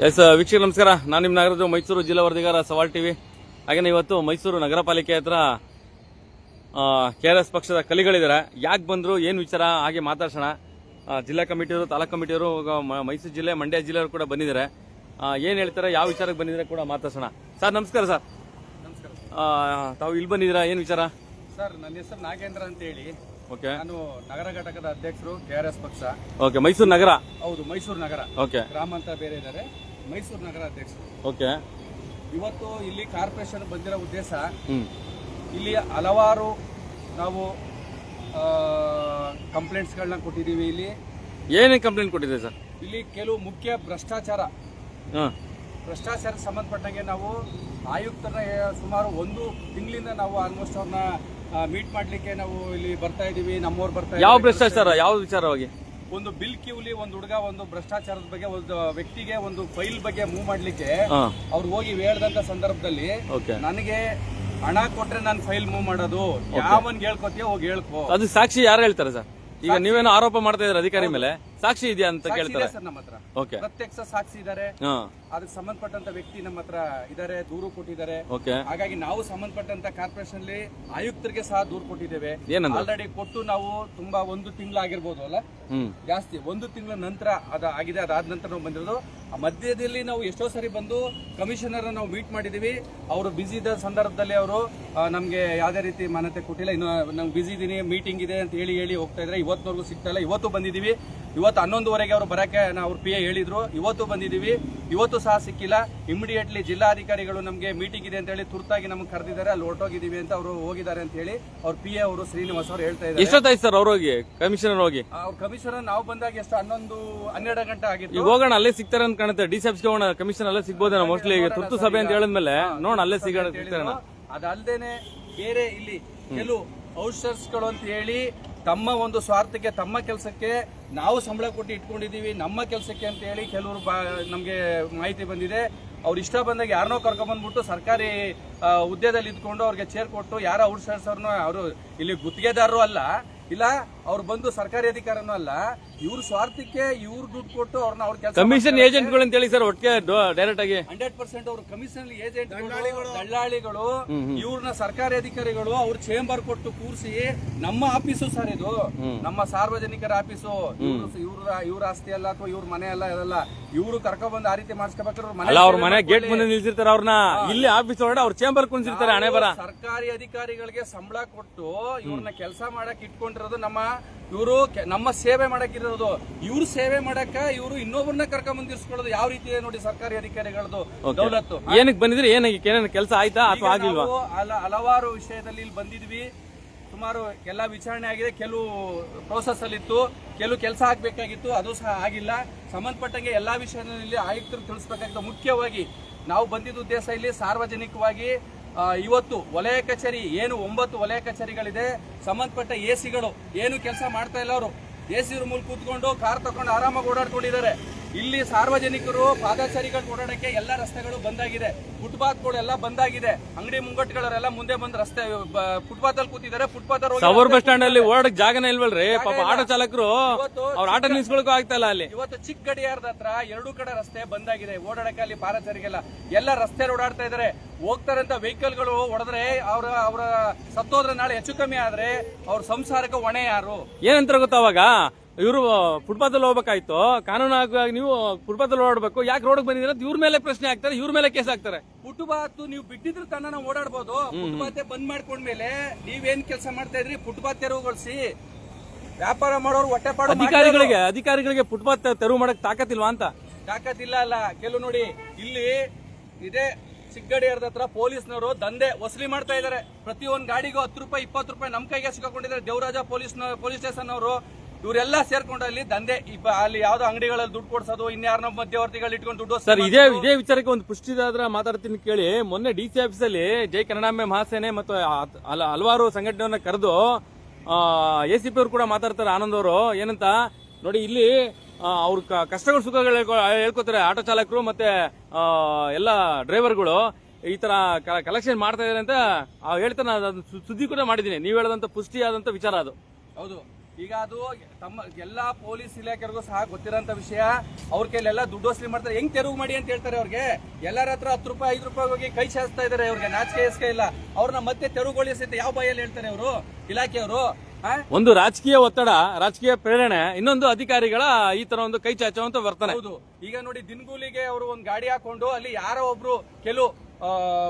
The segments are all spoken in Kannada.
ಎಸ್ ವೀಕ್ಷಕ ನಮಸ್ಕಾರ. ನಾನು ನಿಮ್ಮ ನಗರದ ಮೈಸೂರು ಜಿಲ್ಲಾ ವರದಿಗಾರ ಸವಾಲ್ ಟಿವಿ. ಹಾಗೆಯೇ ಇವತ್ತು ಮೈಸೂರು ನಗರ ಪಾಲಿಕೆ ಹತ್ರ KRS ಪಕ್ಷದ ಕಲಿಗಳಿದ್ದಾರೆ. ಯಾಕೆ ಬಂದರು, ಏನು ವಿಚಾರ ಹಾಗೆ ಮಾತಾಡ್ಸೋಣ. ಜಿಲ್ಲಾ ಕಮಿಟಿಯವರು, ತಾಲೂಕು ಕಮಿಟಿಯವರು, ಮೈಸೂರು ಜಿಲ್ಲೆ, ಮಂಡ್ಯ ಜಿಲ್ಲೆಯವರು ಕೂಡ ಬಂದಿದ್ದಾರೆ. ಏನು ಹೇಳ್ತಾರೆ, ಯಾವ ವಿಚಾರಕ್ಕೆ ಬಂದಿದ್ದಾರೆ ಕೂಡ ಮಾತಾಡ್ಸೋಣ. ಸರ್ ನಮಸ್ಕಾರ. ಸರ್ ನಮಸ್ಕಾರ. ತಾವು ಇಲ್ಲಿ ಬಂದಿದ್ದೀರಾ, ಏನು ವಿಚಾರ? ಸರ್ ನನ್ನ ಹೆಸರು ನಾಗೇಂದ್ರ ಅಂತ ಹೇಳಿ. ಓಕೆ. ನಾನು ನಗರ ಘಟಕದ ಅಧ್ಯಕ್ಷರು KRS ಪಕ್ಷ. ಓಕೆ. ಮೈಸೂರು ನಗರ? ಹೌದು, ಮೈಸೂರು ನಗರ. ಓಕೆ. ಗ್ರಾಮ ಅಂತ ಬೇರೆ ಇದ್ದಾರೆ, ಮೈಸೂರು ನಗರ ಅಧ್ಯಕ್ಷರು. ಓಕೆ. ಇವತ್ತು ಇಲ್ಲಿ ಕಾರ್ಪೊರೇಷನ್ ಬಂದಿರೋ ಉದ್ದೇಶ, ಇಲ್ಲಿ ಹಲವಾರು ನಾವು ಕಂಪ್ಲೇಂಟ್ಸ್ಗಳನ್ನ ಕೊಟ್ಟಿದ್ದೀವಿ. ಇಲ್ಲಿ ಏನೇನು ಕಂಪ್ಲೇಂಟ್ ಕೊಟ್ಟಿದೆ ಸರ್? ಇಲ್ಲಿ ಕೆಲವು ಮುಖ್ಯ ಭ್ರಷ್ಟಾಚಾರ ಸಂಬಂಧಪಟ್ಟಂಗೆ ನಾವು ಆಯುಕ್ತರನ್ನ ಸುಮಾರು 1 ತಿಂಗಳಿಂದ ನಾವು ಆಲ್ಮೋಸ್ಟ್ ಅವ್ರನ್ನ ಮೀಟ್ ಮಾಡ್ಲಿಕ್ಕೆ ನಾವು ಇಲ್ಲಿ ಬರ್ತಾ ಇದೀವಿ. ನಮ್ಮವ್ರು ಬರ್ತಾ ಇದ್ದಾರೆ. ಯಾವ ಭ್ರಷ್ಟಾಚಾರ, ಯಾವ ವಿಚಾರವಾಗಿ? ಒಂದು ಬಿಲ್ ಕ್ಯೂಲಿ ಒಂದು ಹುಡುಗ ಒಂದು ಭ್ರಷ್ಟಾಚಾರದ ಬಗ್ಗೆ ಒಂದು ವ್ಯಕ್ತಿಗೆ ಒಂದು ಫೈಲ್ ಬಗ್ಗೆ ಮೂವ್ ಮಾಡ್ಲಿಕ್ಕೆ ಅವ್ರು ಹೋಗಿ ಹೇಳ್ದಂತ ಸಂದರ್ಭದಲ್ಲಿ ನನಗೆ ಹಣ ಕೊಟ್ರೆ ನಾನು ಫೈಲ್ ಮೂವ್ ಮಾಡೋದು, ಯಾವನ್ಗೆ ಹೇಳ್ಕೊತೀಯ ಹೋಗಿ ಹೇಳ್ಕೊ. ಅದು ಸಾಕ್ಷಿ ಯಾರು ಹೇಳ್ತಾರೆ ಸರ್? ಈಗ ನೀವೇನೋ ಆರೋಪ ಮಾಡ್ತಾ ಇದ್ರೆ ಅಧಿಕಾರಿ ಮೇಲೆ, ಸಾಕ್ಷಿ ಇದೆಯಾ ಅಂತ ಕೇಳ್ತಾರೆ ಸರ್. ನಮ್ಮ ಹತ್ರ ಓಕೆ, ಪ್ರತ್ಯಕ್ಷ ಸಾಕ್ಷಿ ಇದಾರೆ. ಅದಕ್ಕೆ ಸಂಬಂಧಪಟ್ಟಂತ ವ್ಯಕ್ತಿ ನಮ್ಮ ಹತ್ರ ಇದಾರೆ, ದೂರು ಕೊಟ್ಟಿದ್ದಾರೆ. ಓಕೆ. ಹಾಗಾಗಿ ನಾವು ಸಂಬಂಧಪಟ್ಟಂತ ಕಾರ್ಪೊರೇಷನ್ ಅಲ್ಲಿ ಆಯುಕ್ತರಿಗೆ ಸಹ ದೂರು ಕೊಟ್ಟಿದ್ದೇವೆ. ಆಲ್ರೆಡಿ ಕೊಟ್ಟು ನಾವು ತುಂಬಾ 1 ತಿಂಗಳಾಗಿರ್ಬೋದು ಅಲ್ಲ, ಜಾಸ್ತಿ 1 ತಿಂಗಳ ನಂತರ ಆಗಿದೆ. ಅದಾದ ನಂತರ ನಾವು ಬಂದಿರೋದು. ಆ ಮಧ್ಯದಲ್ಲಿ ನಾವು ಎಷ್ಟೋ ಸರಿ ಬಂದು ಕಮಿಷನರ್ ನಾವು ಮೀಟ್ ಮಾಡಿದೀವಿ. ಅವರು ಬಿಸಿ ಇದ್ದ ಸಂದರ್ಭದಲ್ಲಿ ಅವರು ನಮ್ಗೆ ಯಾವ್ದೇ ರೀತಿ ಮಾನ್ಯತೆ ಕೊಟ್ಟಿಲ್ಲ. ಇನ್ನು ನಾವು ಬಿಸಿ ಇದೀನಿ, ಮೀಟಿಂಗ್ ಇದೆ ಅಂತ ಹೇಳಿ ಹೋಗ್ತಾ ಇದ್ರೆ ಇವತ್ತವರೆಗೂ ಸಿಗ್ತಾ ಇಲ್ಲ. ಇವತ್ತು ಬಂದಿದೀವಿ. ಇವತ್ತು 11:30 ಅವರು ಬರಕ್ಕೆ ಅವ್ರ PA ಹೇಳಿದ್ರು. ಇವತ್ತು ಬಂದಿದೀವಿ, ಇವತ್ತು ಸಹ ಸಿಕ್ಕಿಲ್ಲ. ಇಮಿಡಿಯೇಟ್ಲಿ ಜಿಲ್ಲಾಧಿಕಾರಿಗಳು ನಮಗೆ ಮೀಟಿಂಗ್ ಇದೆ ಅಂತ ಹೇಳಿ ತುರ್ತಾಗಿ ನಮ್ಗೆ ಕರೆದಿದ್ದಾರೆ. ಅಲ್ಲಿ ಹೊರಟೋಗಿದೀವಿ ಅಂತ ಅವರು ಹೋಗಿದ್ದಾರೆ ಅಂತ ಹೇಳಿ ಅವ್ರ PA ಅವರು ಶ್ರೀನಿವಾಸ್ ಅವರು ಹೇಳ್ತಾ ಇದ್ದಾರೆ. ಎಷ್ಟೊತ್ತಾಯ್ತು ಸರ್ ಅವ್ರು ಹೋಗಿ? ಕಮಿಷನರ್ ಹೋಗಿ? ಅವ್ರ ಕಮಿಷನರ್ ನಾವು ಬಂದಾಗ ಎಷ್ಟು 11-12 ಗಂಟೆ ಆಗಿತ್ತು. ಈಗ ಹೋಗೋಣ, ಅಲ್ಲೇ ಸಿಗ್ತಾರೆ ಅಂತ ಕಾಣುತ್ತೆ. DCFs ಹೋಗೋಣ, ಕಮಿಷನ್ ಅಲ್ಲೇ ಸಿಗ್ಬೋದೇನೋ ಮೋಸ್ಟ್ಲಿ. ಈಗ ತುರ್ತು ಸಭೆ ಅಂತ ಹೇಳಿದ್ಮೇಲೆ ನೋಡೋಣ, ಅಲ್ಲೇ ಸಿಗೋಣ. ಅದಲ್ದೇನೆ ಬೇರೆ ಇಲ್ಲಿ ಕೆಲವು ಔಷಧಗಳು ಅಂತ ಹೇಳಿ ತಮ್ಮ ಒಂದು ಸ್ವಾರ್ಥಕ್ಕೆ, ತಮ್ಮ ಕೆಲಸಕ್ಕೆ ನಾವು ಸಂಬಳ ಕೊಟ್ಟು ಇಟ್ಕೊಂಡಿದೀವಿ, ನಮ್ಮ ಕೆಲಸಕ್ಕೆ ಅಂತ ಹೇಳಿ ಕೆಲವರು ನಮ್ಗೆ ಮಾಹಿತಿ ಬಂದಿದೆ. ಅವ್ರು ಇಷ್ಟ ಬಂದಾಗ ಯಾರನ್ನೋ ಕರ್ಕೊಂಡ್ಬಂದ್ಬಿಟ್ಟು ಸರ್ಕಾರಿ ಹುದ್ದೆದಲ್ಲಿ ಇದ್ಕೊಂಡು ಅವ್ರಿಗೆ ಚೇರ್ ಕೊಟ್ಟು, ಯಾರ ಔಟ್ಸೋರ್ಸರ್ನೋ, ಅವರು ಇಲ್ಲಿ ಗುತ್ತಿಗೆದಾರರು ಅಲ್ಲ, ಇಲ್ಲ ಅವ್ರು ಬಂದು ಸರ್ಕಾರಿ ಅಧಿಕಾರನೂ ಅಲ್ಲ, ಇವ್ರ ಸ್ವಾರ್ಥಕ್ಕೆ ಇವ್ರು ದುಡ್ಡು ಕೊಟ್ಟು ಅವ್ರನ್ನ ಅವ್ರ ಕೆಲಸ ಕಮಿಷನ್ ಏಜೆಂಟ್ಗಳು ಅಂತ ಹೇಳಿ ಸರ್ ಒಟ್ಟಿಗೆ ಡೈರೆಕ್ಟ್ ಆಗಿ 100% ಅವರು ಕಮಿಷನ್ ಏಜೆಂಟ್, ದಳ್ಳಾಳಿಗಳು, ಇವ್ರನ್ನ ಸರ್ಕಾರಿ ಅಧಿಕಾರಿಗಳು ಅವ್ರ ಚೇಂಬರ್ ಕೊಟ್ಟು ಕೂರಿಸಿ, ನಮ್ಮ ಆಫೀಸು ಸರ್ ಇದು, ನಮ್ಮ ಸಾರ್ವಜನಿಕರ ಆಫೀಸು, ಇವ್ರ ಆಸ್ತಿ ಅಲ್ಲ ಅಥವಾ ಇವ್ರ ಮನೆ ಅಲ್ಲ, ಅದಲ್ಲ. ಇವ್ರು ಕರ್ಕೊಂಡ್ಬಂದು ಆ ರೀತಿ ಮಾಡಿಸ್ಕೋಬೇಕಾದ್ರೆ ಅವ್ರ ಮನೆ ಗೇಟ್ ಮುಂದೆ ನಿಲ್ಸಿರ್ತಾರೆ, ಅವ್ರನ್ನ ಇಲ್ಲಿ ಆಫೀಸ್ ಹೊರಡೆ ಅವ್ರ ಚೇಂಬರ್ ಕುಣಿಸಿರ್ತಾರೆ. ಹಣೆ ಬರ ಸರ್ಕಾರಿ ಅಧಿಕಾರಿಗಳಿಗೆ ಸಂಬಳ ಕೊಟ್ಟು ಇವ್ರನ್ನ ಕೆಲಸ ಮಾಡಕ್ ಇಟ್ಕೊಂಡಿರೋದು. ಇವರು ನಮ್ಮ ಸೇವೆ ಮಾಡಕ್ ಇರೋದು. ಇವ್ರು ಸೇವೆ ಮಾಡಕ್ಕ ಇವರು ಇನ್ನೊಬ್ಬರನ್ನ ಕರ್ಕೊಂಡ್ ಇರಿಸ್ಕೊಳ್ಳೋದು ಯಾವ ರೀತಿ ಇದೆ ನೋಡಿ ಸರ್ಕಾರಿ ಅಧಿಕಾರಿಗಳದ್ದು ದೌಲತ್ತು. ಏನಕ್ಕೆ ಬಂದಿದ್ರೆ, ಏನೇನು ಕೆಲಸ ಆಯ್ತಾ ಅಥವಾ ಆಗಿಲ್ವಾ? ಹಲವಾರು ವಿಷಯದಲ್ಲಿ ಇಲ್ಲಿ ಬಂದಿದ್ವಿ. ಸುಮಾರು ಎಲ್ಲಾ ವಿಚಾರಣೆ ಆಗಿದೆ. ಕೆಲವು ಪ್ರೋಸೆಸ್ ಅಲ್ಲಿ ಇತ್ತು, ಕೆಲವು ಕೆಲಸ ಆಗ್ಬೇಕಾಗಿತ್ತು, ಅದು ಸಹ ಆಗಿಲ್ಲ. ಸಂಬಂಧಪಟ್ಟಂಗೆ ಎಲ್ಲಾ ವಿಷಯದಲ್ಲಿ ಆಯುಕ್ತರು ತಿಳಿಸಬೇಕಾಗಿತ್ತು. ಮುಖ್ಯವಾಗಿ ನಾವು ಬಂದಿದ್ದ ಉದ್ದೇಶ ಇಲ್ಲಿ ಸಾರ್ವಜನಿಕವಾಗಿ ಇವತ್ತು ವಲಯ ಕಚೇರಿ ಏನು 9 ವಲಯ ಕಚೇರಿಗಳಿದೆ, ಸಂಬಂಧಪಟ್ಟ AC ಗಳು ಏನು ಕೆಲಸ ಮಾಡ್ತಾ ಇಲ್ಲ. ಅವರು AC ರೂಮಲ್ಲಿ ಕೂತ್ಕೊಂಡು ಕಾರ್ ತಗೊಂಡು ಆರಾಮಾಗಿ ಓಡಾಡ್ಕೊಂಡಿದ್ದಾರೆ. ಇಲ್ಲಿ ಸಾರ್ವಜನಿಕರು ಪಾದಚಾರಿಗಳು ಓಡಾಡಕ್ಕೆ ಎಲ್ಲ ರಸ್ತೆಗಳು ಬಂದಾಗಿದೆ, ಫುಟ್ಪಾತ್ಗಳು ಎಲ್ಲ ಬಂದಾಗಿದೆ. ಅಂಗಡಿ ಮುಂಗಟ್ಟುಗಳೆಲ್ಲ ಮುಂದೆ ಬಂದ್ ರಸ್ತೆ ಫುಟ್ಪಾತ್ ಅಲ್ಲಿ ಕೂತಿದ್ದಾರೆ. ಫುಟ್ಪಾತ್ ಸವರ್ ಬಸ್ ಸ್ಟ್ಯಾಂಡ್ ಅಲ್ಲಿ ಓಡಕ್ ಜಾಗನೇ ಇಲ್ವಲ್ರಿ? ಪಾಪ ಆಟೋ ಚಾಲಕರು ಅವ್ರ ಆಟೋ ನಿಲ್ಸ್ಕೊಳಕ್ಕೂ ಆಗ್ತಾ ಇಲ್ಲ. ಅಲ್ಲಿ ಇವತ್ತು ಚಿಕ್ಕ ಗಡಿಯಾರದ ಹತ್ರ 2 ಕಡೆ ರಸ್ತೆ ಬಂದಾಗಿದೆ. ಓಡಾಡಕ್ಕೆ ಅಲ್ಲಿ ಪಾದಚಾರಿಗೆಲ್ಲ ಎಲ್ಲ ರಸ್ತೆ ಓಡಾಡ್ತಾ ಇದಾರೆ. ಹೋಗ್ತಾರಂತ ವೆಹಿಕಲ್ ಗಳು ಹೊಡೆದ್ರೆ ಅವರ ಸತ್ತೋದ್ರೆ ನಾಳೆ ಹೆಚ್ಚು ಕಮ್ಮಿ ಆದ್ರೆ ಅವ್ರ ಸಂಸಾರಕ್ಕೆ ಹೊಣೆ ಯಾರು? ಏನಂತ ಗೊತ್ತಾವಾಗ ಇವರು ಫುಟ್ಪಾತ್ ಅಲ್ಲಿ ಹೋಗ್ಬೇಕಾಯ್ತು. ಕಾನೂನಾಗಿ ನೀವು ಫುಟ್ಪಾತ್ ಅಲ್ಲಿ ಓಡಾಡ್ಬೇಕು, ಯಾಕೆ ರೋಡ್ ಬಂದಿದ್ರೆ ಇವ್ರ ಮೇಲೆ ಪ್ರಶ್ನೆ ಹಾಕ್ತಾರೆ, ಇವ್ರ ಮೇಲೆ ಕೇಸ್ ಹಾಕ್ತಾರೆ. ಫುಟ್ಪಾತ್ ನೀವು ಬಿಟ್ಟಿದ್ರೆ ತನ್ನ ನಾವು ಓಡಾಡ್ಬೋದು. ಫುಟ್ಪಾತ್ ಬಂದ್ ಮಾಡ್ಕೊಂಡ್ಮೇಲೆ ನೀವೇನ್ ಕೆಲಸ ಮಾಡ್ತಾ ಇದ್ರಿ? ಫುಟ್ಪಾತ್ ತೆರವುಗೊಳಿಸಿ. ವ್ಯಾಪಾರ ಮಾಡೋರು ಹೊಟ್ಟೆ ಪಾಡು. ಅಧಿಕಾರಿಗಳಿಗೆ ಫುಟ್ಪಾತ್ ತೆರವು ಮಾಡಕ್ ತಾಕತ್ತಿಲ್ವಾ ಅಂತ? ತಾಕತ್ತಿಲ್ಲ ಅಲ್ಲ. ಕೆಲವು ನೋಡಿ ಇಲ್ಲಿ ಇದೆ ಚಿಕ್ಕಗಡಿಯಾರದ ಹತ್ರ ಪೊಲೀಸ್ನವರು ದಂಧೆ ವಸೂಲಿ ಮಾಡ್ತಾ ಇದಾರೆ. ಪ್ರತಿಯೊಂದು ಗಾಡಿಗೂ 10 ರೂಪಾಯಿ 20 ರೂಪಾಯಿ ನಮ್ ಕೈಗೆ ಸಿಕ್ಕಾಕೊಂಡಿದ್ದಾರೆ. ದೇವರಾಜ ಪೊಲೀಸ್ ಸ್ಟೇಷನ್ ಅವರು ಇವರೆಲ್ಲ ಸೇರ್ಕೊಂಡು ಅಲ್ಲಿ ದಂಧೆ, ಅಲ್ಲಿ ಯಾವ್ದೋ ಅಂಗಡಿಗಳಲ್ಲಿ ದುಡ್ಡು ಕೊಡ್ಸೋದು, ಇನ್ಯಾರನ್ನ ಮಧ್ಯವರ್ತಿಗಳು ಇಟ್ಕೊಂಡು ದುಡ್ಡು. ಸರ್ ಇದೇ ವಿಚಾರಕ್ಕೆ ಒಂದು ಪುಷ್ಟಿದಾದ್ರ ಮಾತಾಡ್ತೀನಿ ಕೇಳಿ. ಮೊನ್ನೆ DC ಆಫೀಸಲ್ಲಿ ಜೈ ಕನ್ನಡಾಂಬೆ ಮಹಾಸೇನೆ ಮತ್ತು ಹಲವಾರು ಸಂಘಟನೆಯನ್ನ ಕರೆದು ACP ಅವರು ಕೂಡ ಮಾತಾಡ್ತಾರೆ. ಆನಂದ್ ಅವರು ಏನಂತ ನೋಡಿ, ಇಲ್ಲಿ ಅವ್ರ ಕಷ್ಟಗಳು ಸುಖಗಳು ಹೇಳ್ಕೊತಾರೆ ಆಟೋ ಚಾಲಕರು ಮತ್ತೆ ಎಲ್ಲ ಡ್ರೈವರ್ಗಳು. ಈ ತರ ಕಲೆಕ್ಷನ್ ಮಾಡ್ತಾ ಇದಾರೆ ಅಂತ ಹೇಳ್ತಾನೆ. ಸುದ್ದಿ ಕೂಡ ಮಾಡಿದೀನಿ. ನೀವು ಹೇಳದಂತ ಪುಷ್ಟಿ ಆದಂತ ವಿಚಾರ ಅದು. ಹೌದು. ಈಗ ಅದು ತಮ್ಮ ಎಲ್ಲಾ ಪೊಲೀಸ್ ಇಲಾಖೆಗೂ ಸಹ ಗೊತ್ತಿರೋಂತ ವಿಷಯ. ಅವ್ರ ಕೈಲೆಲ್ಲ ದುಡ್ಡು ವಸೂಲಿ ಮಾಡ್ತಾರೆ. ಹೆಂಗ್ ತೆರವು ಮಾಡಿ ಅಂತ ಹೇಳ್ತಾರೆ ಅವ್ರಿಗೆ. ಎಲ್ಲರ ಹತ್ರ 10 ರೂಪಾಯಿ 5 ರೂಪಾಯಿ ಹೋಗಿ ಕೈ ಚಾಚ್ತಾ ಇದಾರೆ. ಅವ್ರಿಗೆ ನಾಚಿಕೆ ಇಲ್ಲ. ಅವ್ರನ್ನ ಮತ್ತೆ ತೆರವುಗೊಳಿಸುತ್ತೆ ಯಾವ ಬಾಯಲ್ಲಿ ಹೇಳ್ತಾರೆ ಅವರು ಇಲಾಖೆಯವರು. ಒಂದು ರಾಜಕೀಯ ಒತ್ತಡ, ರಾಜಕೀಯ ಪ್ರೇರಣೆ, ಇನ್ನೊಂದು ಅಧಿಕಾರಿಗಳ ಈ ತರ ಒಂದು ಕೈ ಚಾಚುವಂತ ವರ್ತನೆ. ಹೌದು. ಈಗ ನೋಡಿ ದಿನಗೂಲಿಗೆ ಅವರು ಒಂದು ಗಾಡಿ ಹಾಕೊಂಡು ಅಲ್ಲಿ ಯಾರೋ ಒಬ್ರು ಕೆಲವು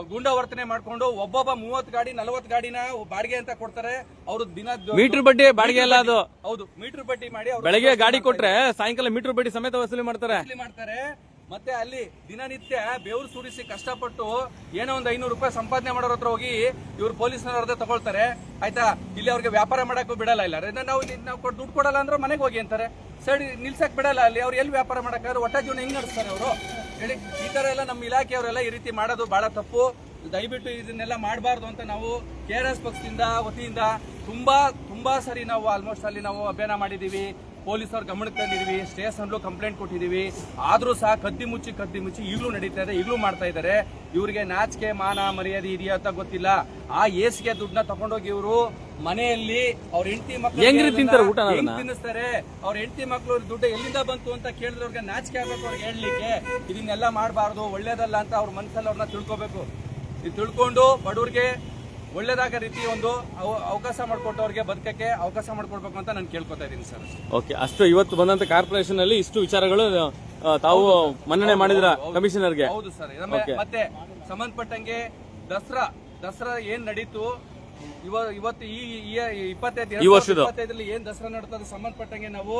ಗುಂಡಾ ವರ್ತನೆ ಮಾಡ್ಕೊಂಡು ಒಬ್ಬೊಬ್ಬ 30 ಗಾಡಿ 40 ಗಾಡಿನ ಬಾಡಿಗೆ ಅಂತ ಕೊಡ್ತಾರೆ. ಅವರು ದಿನ ಮೀಟರ್ ಬಡ್ಡಿ ಬಾಡಿಗೆ ಅಲ್ಲ ಅದು. ಹೌದು, ಮೀಟರ್ ಬಡ್ಡಿ ಮಾಡಿ ಬೆಳಗ್ಗೆ ಗಾಡಿ ಕೊಟ್ರೆ ಸಾಯಂಕಾಲ ಮೀಟರ್ ಬಡ್ಡಿ ಸಮೇತ ವಸೂಲಿ ಮಾಡ್ತಾರೆ. ಮತ್ತೆ ಅಲ್ಲಿ ದಿನನಿತ್ಯ ಬೆವರು ಸುರಿಸಿ ಕಷ್ಟಪಟ್ಟು ಏನೋ ಒಂದು 500 ರೂಪಾಯಿ ಸಂಪಾದನೆ ಮಾಡೋರ ಹತ್ರ ಹೋಗಿ ಇವ್ರು ಪೊಲೀಸ್ನವ್ರ ತಗೊಳ್ತಾರೆ. ಆಯ್ತಾ, ಇಲ್ಲಿ ಅವ್ರಿಗೆ ವ್ಯಾಪಾರ ಮಾಡಕ್ಕೂ ಬಿಡಲ್ಲ. ಇಲ್ಲ ನಾವು ದುಡ್ಡು ಕೊಡಲ್ಲ ಅಂದ್ರೆ ಮನೆಗೆ ಹೋಗಿ ಅಂತಾರೆ. ಸರಿ, ನಿಲ್ಸಕ್ ಬಿಡಲ್ಲ. ಅಲ್ಲಿ ಅವ್ರು ಎಲ್ಲಿ ವ್ಯಾಪಾರ ಮಾಡಕ್ಕಾದ್ರೆ ಒಟ್ಟ ಜೀವನ ಹೆಂಗ್ ನಡೆಸ್ತಾರೆ ಅವರು ಹೇಳಿ. ಈ ತರ ಎಲ್ಲ ನಮ್ಮ ಇಲಾಖೆಯವರೆಲ್ಲ ಈ ರೀತಿ ಮಾಡೋದು ಬಹಳ ತಪ್ಪು. ದಯವಿಟ್ಟು ಇದನ್ನೆಲ್ಲ ಮಾಡಬಾರ್ದು ಅಂತ ನಾವು KRS ಪಕ್ಷದಿಂದ ವತಿಯಿಂದ ತುಂಬಾ ಸರಿ ನಾವು ಆಲ್ಮೋಸ್ಟ್ ಅಲ್ಲಿ ನಾವು ಅಭಿಯಾನ ಮಾಡಿದೀವಿ. ಪೊಲೀಸರು ಗಮನಕ್ಕೆ ತಂದಿದೀವಿ, ಸ್ಟೇಷನ್ಲೂ ಕಂಪ್ಲೇಂಟ್ ಕೊಟ್ಟಿದೀವಿ. ಆದ್ರೂ ಸಹ ಕದ್ದಿ ಮುಚ್ಚಿ ಈಗಲೂ ನಡೀತಾ ಇದೆ, ಈಗಲೂ ಮಾಡ್ತಾ ಇದ್ದಾರೆ. ಇವ್ರಿಗೆ ನಾಚಿಕೆ ಮಾನ ಮರ್ಯಾದೆ ಇದೆಯಾ ಅಂತ ಗೊತ್ತಿಲ್ಲ. ಆ ಏಸಿಗೆ ದುಡ್ಡನ್ನ ತಗೊಂಡೋಗಿ ಇವರು ಮನೆಯಲ್ಲಿ ಅವ್ರ ಹೆಂಡತಿ ಮಕ್ಕಳು ತಿನ್ನಿಸ್ತಾರೆ. ಅವ್ರ ಹೆಂಡತಿ ಮಕ್ಕಳು ದುಡ್ಡು ಎಲ್ಲಿಂದ ಬಂತು ಅಂತ ಕೇಳಿದ್ರೆ ಅವ್ರಿಗೆ ನಾಚಿಕೆ ಆಗ್ಬೇಕು. ಅವ್ರಿಗೆ ಹೇಳಲಿಕ್ಕೆ ಇದನ್ನೆಲ್ಲ ಮಾಡಬಾರ್ದು, ಒಳ್ಳೇದಲ್ಲ ಅಂತ ಅವ್ರ ಮನಸ್ಸಲ್ಲಿ ಅವ್ರನ್ನ ತಿಳ್ಕೊಬೇಕು. ಇದು ತಿಳ್ಕೊಂಡು ಬಡವ್ರಿಗೆ ಒಳ್ಳೇದಾಗ ರೀತಿ ಒಂದು ಅವಕಾಶ ಮಾಡಿಕೊಟ್ಟವ್ರಿಗೆ ಬದುಕಕ್ಕೆ ಅವಕಾಶ ಮಾಡಿಕೊಡ್ಬೇಕು ಅಂತ ನಾನು ಕೇಳ್ಕೊತಾ ಇದ್ದೀನಿ ಸರ್. ಓಕೆ, ಅಷ್ಟು ಇವತ್ತು ಬಂದಂತ ಕಾರ್ಪೊರೇಷನ್ ಅಲ್ಲಿ ಇಷ್ಟು ವಿಚಾರಗಳು ತಾವು ಮನ್ನಣೆ ಮಾಡಿದ್ರ ಕಮಿಷನರ್ಗೆ? ಹೌದು ಸರ್. ಮತ್ತೆ ಸಂಬಂಧಪಟ್ಟಂಗೆ ದಸರಾ ಏನ್ ನಡೀತು ಇವತ್ತು ಈ 25 ಏನ್ ದಸರಾ ನಡೀತದೆ ಸಂಬಂಧಪಟ್ಟಂಗೆ ನಾವು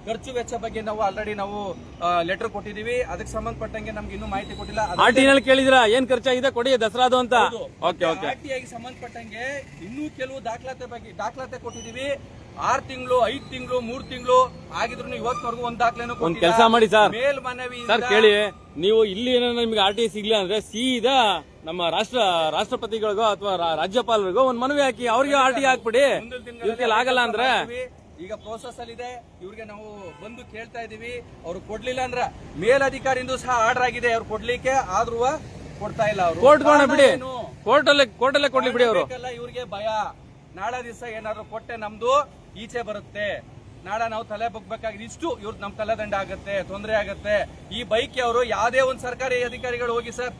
ಖರ್ಚು ವೆಚ್ಚ ಬಗ್ಗೆ ನಾವು ಆಲ್ರೆಡಿ ನಾವು ಲೆಟರ್ ಕೊಟ್ಟಿದೀವಿ. ಅದಕ್ಕೆ ಸಂಬಂಧಪಟ್ಟಂಗೆ ನಮ್ಗೆ ಇನ್ನೂ ಮಾಹಿತಿ ಕೊಟ್ಟಿಲ್ಲ. ಆರ್ಟಿನಲ್ಲಿ ಕೇಳಿದ್ರ ಏನ್ ಖರ್ಚಾಗಿದೆ ಕೊಡಿ ದಸರಾದು ಅಂತ. ಆರ್ಟಿಐಗೆ ಸಂಬಂಧಪಟ್ಟಂಗೆ ಇನ್ನೂ ಕೆಲವು ದಾಖಲಾತಿ ಕೊಟ್ಟಿದೀವಿ. 6 ತಿಂಗಳು 5 ತಿಂಗಳು 3 ತಿಂಗಳು ಆಗಿದ್ರು ಇವತ್ತವರೆಗೂ ಒಂದ್ ದಾಖಲೆನೂ ಒಂದ್ ಕೆಲಸ ಮಾಡಿ ಸರ್, ಮೇಲ್ಮನವಿ ಸರ್ ಕೇಳಿ, ನೀವು ಇಲ್ಲಿ ಏನೋ ನಿಮ್ಗೆ RTI ಸಿಗ್ಲಿಲ್ಲ ಅಂದ್ರೆ ಸೀದಾ ನಮ್ಮ ರಾಷ್ಟ್ರಪತಿಗಳಿಗೋ ಅಥವಾ ರಾಜ್ಯಪಾಲರಿಗೋ ಒಂದ್ ಮನವಿ ಹಾಕಿ ಅವ್ರಿಗೆ RTI ಹಾಕ್ಬಿಡಿ. ಇವ್ರಿಗೆ ಆಗಲ್ಲ ಅಂದ್ರೆ ಈಗ ಪ್ರೋಸೆಸ್ ಅಲ್ಲಿ ಇದೆ. ಇವ್ರಿಗೆ ನಾವು ಬಂದು ಕೇಳ್ತಾ ಇದೀವಿ. ಅವ್ರು ಕೊಡ್ಲಿಲ್ಲ ಅಂದ್ರ ಮೇಲಧಿಕಾರಿಯಿಂದ ಸಹ ಆರ್ಡರ್ ಆಗಿದೆ ಅವ್ರು ಕೊಡ್ಲಿಕ್ಕೆ, ಆದ್ರೂ ಕೊಡ್ತಾ ಇಲ್ಲ. ಅವರು ಕೋರ್ಟಲ್ಲೇ ಕೊಡ್ಲಿ ಬಿಡಿ. ಅವರು ಇವ್ರಿಗೆ ಭಯ, ನಾಳೆ ದಿವಸ ಏನಾದ್ರು ಕೊಟ್ಟೆ ನಮ್ದು ಈಚೆ ಬರುತ್ತೆ, ನಾಳೆ ನಾವು ತಲೆ ಬಗ್ಬೇಕಾಗಿ ಇಷ್ಟು ಇವ್ರದ್ದು ನಮ್ ತಲೆದಂಡ ಆಗತ್ತೆ, ತೊಂದರೆ ಆಗತ್ತೆ. ಈ ಬೈಕ್ ಅವರು ಯಾವ್ದೇ ಒಂದ್ ಸರ್ಕಾರಿ ಅಧಿಕಾರಿಗಳು ಹೋಗಿ ಸರ್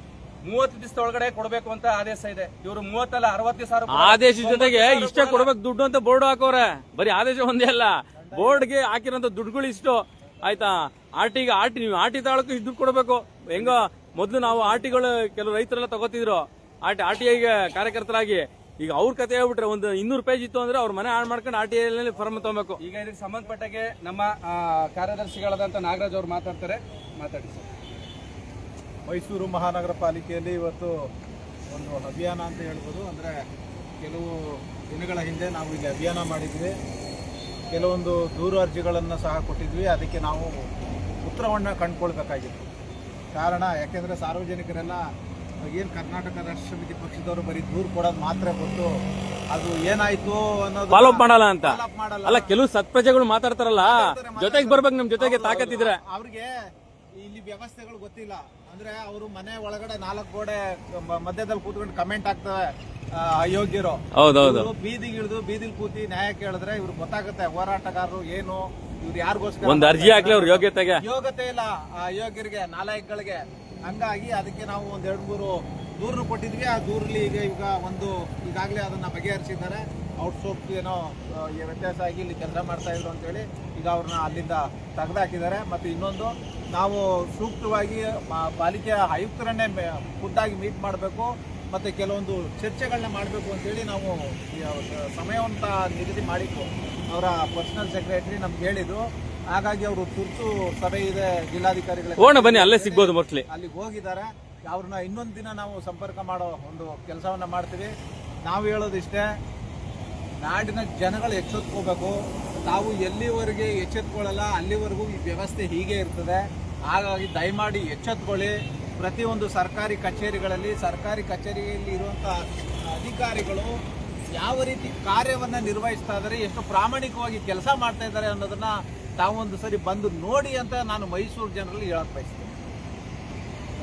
30 ದಿವಸದ ಒಳಗಡೆ ಕೊಡಬೇಕು ಅಂತ ಆದೇಶ ಇದೆ. ಇವರು 30 ಅಲ್ಲ 60 ಸಾವಿರ ಆದೇಶ ಜೊತೆಗೆ ಇಷ್ಟೇ ಕೊಡ್ಬೇಕು ದುಡ್ಡು ಅಂತ ಬೋರ್ಡ್ ಹಾಕೋರೆ. ಬರೀ ಆದೇಶ ಒಂದೇ ಅಲ್ಲ, ಬೋರ್ಡ್ಗೆ ಹಾಕಿರೋಂತ ದುಡ್ಡುಗಳು ಇಷ್ಟು. ಆಯ್ತಾ, ಆರ್ಟಿ ತಾಳಕ್ಕೂ ಇಷ್ಟು ದುಡ್ಡು ಕೊಡಬೇಕು. ಹೆಂಗೋ ಮೊದ್ಲು ನಾವು ಆರ್ಟಿಗಳು ಕೆಲವು ರೈತರೆಲ್ಲ ತಗೋತಿದ್ರು RTIಗೆ ಕಾರ್ಯಕರ್ತರಾಗಿ. ಈಗ ಅವ್ರ ಕತೆ ಹೇಳ್ಬಿಟ್ರೆ ಒಂದು 200 ಪೇಜ್ ಇತ್ತು ಅಂದ್ರೆ ಅವ್ರ ಮನೆ ಹಾಳು ಮಾಡ್ಕೊಂಡು RTI ಫಾರ್ಮ್ ತಗೋಬೇಕು. ಈಗ ಇದಕ್ಕೆ ಸಂಬಂಧಪಟ್ಟಾಗೆ ನಮ್ಮ ಕಾರ್ಯದರ್ಶಿಗಳಾದಂತ ನಾಗರಾಜ್ ಅವರು ಮಾತಾಡ್ತಾರೆ. ಮಾತಾಡಿ ಸರ್. ಮೈಸೂರು ಮಹಾನಗರ ಪಾಲಿಕೆಯಲ್ಲಿ ಇವತ್ತು ಒಂದು ಅಭಿಯಾನ ಅಂತ ಹೇಳ್ಬೋದು. ಅಂದರೆ ಕೆಲವು ದಿನಗಳ ಹಿಂದೆ ನಾವು ಇಲ್ಲಿ ಅಭಿಯಾನ ಮಾಡಿದ್ವಿ. ಕೆಲವೊಂದು ದೂರು ಅರ್ಜಿಗಳನ್ನು ಸಹ ಕೊಟ್ಟಿದ್ವಿ. ಅದಕ್ಕೆ ನಾವು ಉತ್ತರವನ್ನು ಕಂಡುಕೊಳ್ಬೇಕಾಗಿತ್ತು. ಕಾರಣ ಯಾಕೆಂದರೆ ಸಾರ್ವಜನಿಕರೆಲ್ಲ ಏನು ಕರ್ನಾಟಕ ರಾಷ್ಟ್ರ ಸಮಿತಿ ಪಕ್ಷದವರು ಬರೀ ದೂರು ಕೊಡೋದು ಮಾತ್ರ ಗೊತ್ತು, ಅದು ಏನಾಯ್ತು ಅನ್ನೋದು ಫಾಲೋ ಮಾಡಲ್ಲ ಅಂತ ಅಲ್ಲ. ಕೆಲವು ಸತ್ಪ್ರಜೆಗಳು ಮಾತಾಡ್ತಾರಲ್ಲ, ಜೊತೆಗೆ ಬರ್ಬೇಕು, ನಮ್ ಜೊತೆಗೆ ತಾಕತ್ತಿದ್ರೆ. ಅವ್ರಿಗೆ ಇಲ್ಲಿ ವ್ಯವಸ್ಥೆಗಳು ಗೊತ್ತಿಲ್ಲ. ಅಂದ್ರೆ ಅವರು ಮನೆ ಒಳಗಡೆ 4 ಗೋಡೆ ಮಧ್ಯದಲ್ಲಿ ಕೂತ್ಕೊಂಡು ಕಮೆಂಟ್ ಆಗ್ತವೆ ಅಯೋಗ್ಯರು. ಹೌದೌದು. ಬೀದಿಲಿ ಕೂತಿ ನ್ಯಾಯ ಕೇಳಿದ್ರೆ ಇವ್ರು ಗೊತ್ತಾಗುತ್ತೆ ಹೋರಾಟಗಾರರು ಏನು, ಇವ್ರು ಯಾರಿಗೋಸ್ಕರ ಒಂದು ಅರ್ಜಿ ಹಾಕ್ಲಿ ಅವ್ರ ಯೋಗ್ಯತೆ ಇಲ್ಲ ಅಯೋಗ್ಯರಿಗೆ, ನಾಲಾಯಕ್ಗಳಿಗೆ. ಹಂಗಾಗಿ ಅದಕ್ಕೆ ನಾವು 2-3 ದೂರನ್ನು ಕೊಟ್ಟಿದ್ವಿ. ಆ ದೂರಲ್ಲಿ ಈಗ ಈಗಾಗಲೇ ಅದನ್ನ ಬಗೆಹರಿಸಿದ್ದಾರೆ. ಔಟ್ಸೋರ್ಸ್ ಏನೋ ವ್ಯತ್ಯಾಸ ಆಗಿ ಇಲ್ಲಿ ಕೆಲಸ ಮಾಡ್ತಾ ಇದ್ರು ಅಂತೇಳಿ ಈಗ ಅವ್ರನ್ನ ಅಲ್ಲಿಂದ ತೆಗೆದಾಕಿದ್ದಾರೆ. ಮತ್ತು ಇನ್ನೊಂದು, ನಾವು ಸೂಕ್ತವಾಗಿ ಪಾಲಿಕೆಯ ಆಯುಕ್ತರನ್ನೇ ಖುದ್ದಾಗಿ ಮೀಟ್ ಮಾಡಬೇಕು ಮತ್ತು ಕೆಲವೊಂದು ಚರ್ಚೆಗಳನ್ನ ಮಾಡಬೇಕು ಅಂತೇಳಿ ನಾವು ಸಮಯವಂತ ನಿಗದಿ ಮಾಡಿದ್ದು ಅವರ ಪರ್ಸನಲ್ ಸೆಕ್ರೆಟರಿ ನಮ್ಗೆ ಹೇಳಿದ್ರು. ಹಾಗಾಗಿ ಅವರು ತುರ್ತು ಸಭೆ ಇದೆ ಜಿಲ್ಲಾಧಿಕಾರಿಗಳ ಬನ್ನಿ, ಅಲ್ಲೇ ಸಿಗ್ಬೋದು ಮೋಸ್ಟ್ಲಿ, ಅಲ್ಲಿಗೆ ಹೋಗಿದ್ದಾರೆ. ಅವ್ರನ್ನ ಇನ್ನೊಂದು ದಿನ ನಾವು ಸಂಪರ್ಕ ಮಾಡೋ ಒಂದು ಕೆಲಸವನ್ನ ಮಾಡ್ತೀವಿ. ನಾವು ಹೇಳೋದಿಷ್ಟೇ, ನಾಡಿನ ಜನಗಳು ಎಚ್ಚೆತ್ಕೋಬೇಕು. ತಾವು ಎಲ್ಲಿವರೆಗೆ ಎಚ್ಚೆತ್ಕೊಳ್ಳಲ್ಲ ಅಲ್ಲಿವರೆಗೂ ಈ ವ್ಯವಸ್ಥೆ ಹೀಗೆ ಇರ್ತದೆ. ಹಾಗಾಗಿ ದಯಮಾಡಿ ಎಚ್ಚೆತ್ಕೊಳ್ಳಿ. ಪ್ರತಿಯೊಂದು ಸರ್ಕಾರಿ ಕಚೇರಿಗಳಲ್ಲಿ ಇರುವಂಥ ಅಧಿಕಾರಿಗಳು ಯಾವ ರೀತಿ ಕಾರ್ಯವನ್ನು ನಿರ್ವಹಿಸ್ತಾ ಇದ್ದಾರೆ, ಎಷ್ಟು ಪ್ರಾಮಾಣಿಕವಾಗಿ ಕೆಲಸ ಮಾಡ್ತಾ ಇದ್ದಾರೆ ಅನ್ನೋದನ್ನ ತಾವೊಂದು ಸರಿ ಬಂದು ನೋಡಿ ಅಂತ ನಾನು ಮೈಸೂರು ಜನರಲ್ಲಿ ಹೇಳಕ್ ಬಯಸ್ತೀನಿ.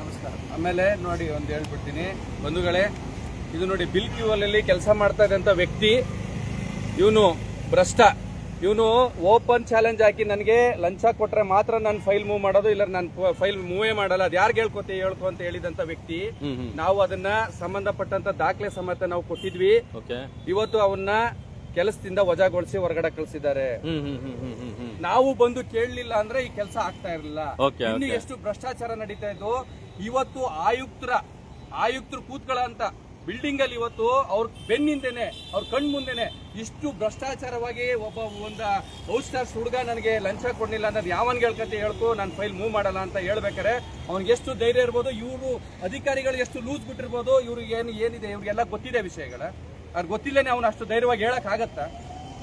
ನಮಸ್ಕಾರ. ಆಮೇಲೆ ನೋಡಿ ಒಂದು ಹೇಳ್ಬಿಡ್ತೀನಿ ಬಂಧುಗಳೇ, ಇದು ನೋಡಿ ಬಿಲ್ ಕ್ಯೂ ಅಲ್ಲಿ ಕೆಲಸ ಮಾಡ್ತಾ ಇದ್ದಂಥ ವ್ಯಕ್ತಿ, ಇವನು ಭ್ರಷ್ಟ. ಇವನು ಓಪನ್ ಚಾಲೆಂಜ್ ಹಾಕಿ ನನಗೆ ಲಂಚ ಕೊಟ್ರೆ ಮಾತ್ರ ನಾನು ಫೈಲ್ ಮೂವ್ ಮಾಡೋದು, ಇಲ್ಲ ನಾನು ಫೈಲ್ ಮೂವೇ ಮಾಡಲ್ಲ, ಅದು ಯಾರು ಹೇಳ್ಕೊ ಅಂತ ಹೇಳಿದಂತ ವ್ಯಕ್ತಿ. ನಾವು ಅದನ್ನ ಸಂಬಂಧಪಟ್ಟಂತ ದಾಖಲೆ ಸಮೇತ ನಾವು ಕೊಟ್ಟಿದ್ವಿ. ಇವತ್ತು ಅವನ್ನ ಕೆಲಸದಿಂದ ವಜಾಗೊಳಿಸಿ ಹೊರಗಡೆ ಕಳಿಸಿದ್ದಾರೆ. ನಾವು ಬಂದು ಕೇಳಲಿಲ್ಲ ಅಂದ್ರೆ ಈ ಕೆಲಸ ಆಗ್ತಾ ಇರಲಿಲ್ಲ. ಇನ್ನು ಎಷ್ಟು ಭ್ರಷ್ಟಾಚಾರ ನಡೀತಾ ಇದ್ದು. ಇವತ್ತು ಆಯುಕ್ತರು ಕೂತ್ಕೊಳ್ಳೋ ಬಿಲ್ಡಿಂಗ್ ಅಲ್ಲಿ ಇವತ್ತು ಅವ್ರ ಬೆನ್ನಿಂದೇನೆ, ಅವ್ರ ಕಣ್ ಮುಂದೆನೆ ಇಷ್ಟು ಭ್ರಷ್ಟಾಚಾರವಾಗಿ ಒಂದು ಔಟ್ ಸ್ಟಾರ್ಸ್ ಹುಡುಗ ನನಗೆ ಲಂಚ ಕೊಡ್ಲಿಲ್ಲ ಅನ್ನೋದು ಯಾವನ್ಗೆ ಹೇಳ್ಕೊ ನಾನು ಫೈಲ್ ಮೂವ್ ಮಾಡಲ್ಲ ಅಂತ ಹೇಳ್ಬೇಕಾರೆ ಅವ್ನಿಗೆ ಎಷ್ಟು ಧೈರ್ಯ ಇರ್ಬೋದು. ಇವರು ಅಧಿಕಾರಿಗಳು ಎಷ್ಟು ಲೂಸ್ ಬಿಟ್ಟಿರ್ಬೋದು. ಇವ್ರಿಗೆ ಏನಿದೆ ಇವ್ರಿಗೆಲ್ಲ ಗೊತ್ತಿದೆ ವಿಷಯಗಳ. ಅವ್ರಿಗೆ ಗೊತ್ತಿಲ್ಲೇನೆ ಅವ್ನು ಅಷ್ಟು ಧೈರ್ಯವಾಗಿ ಹೇಳಕ್ ಆಗತ್ತ?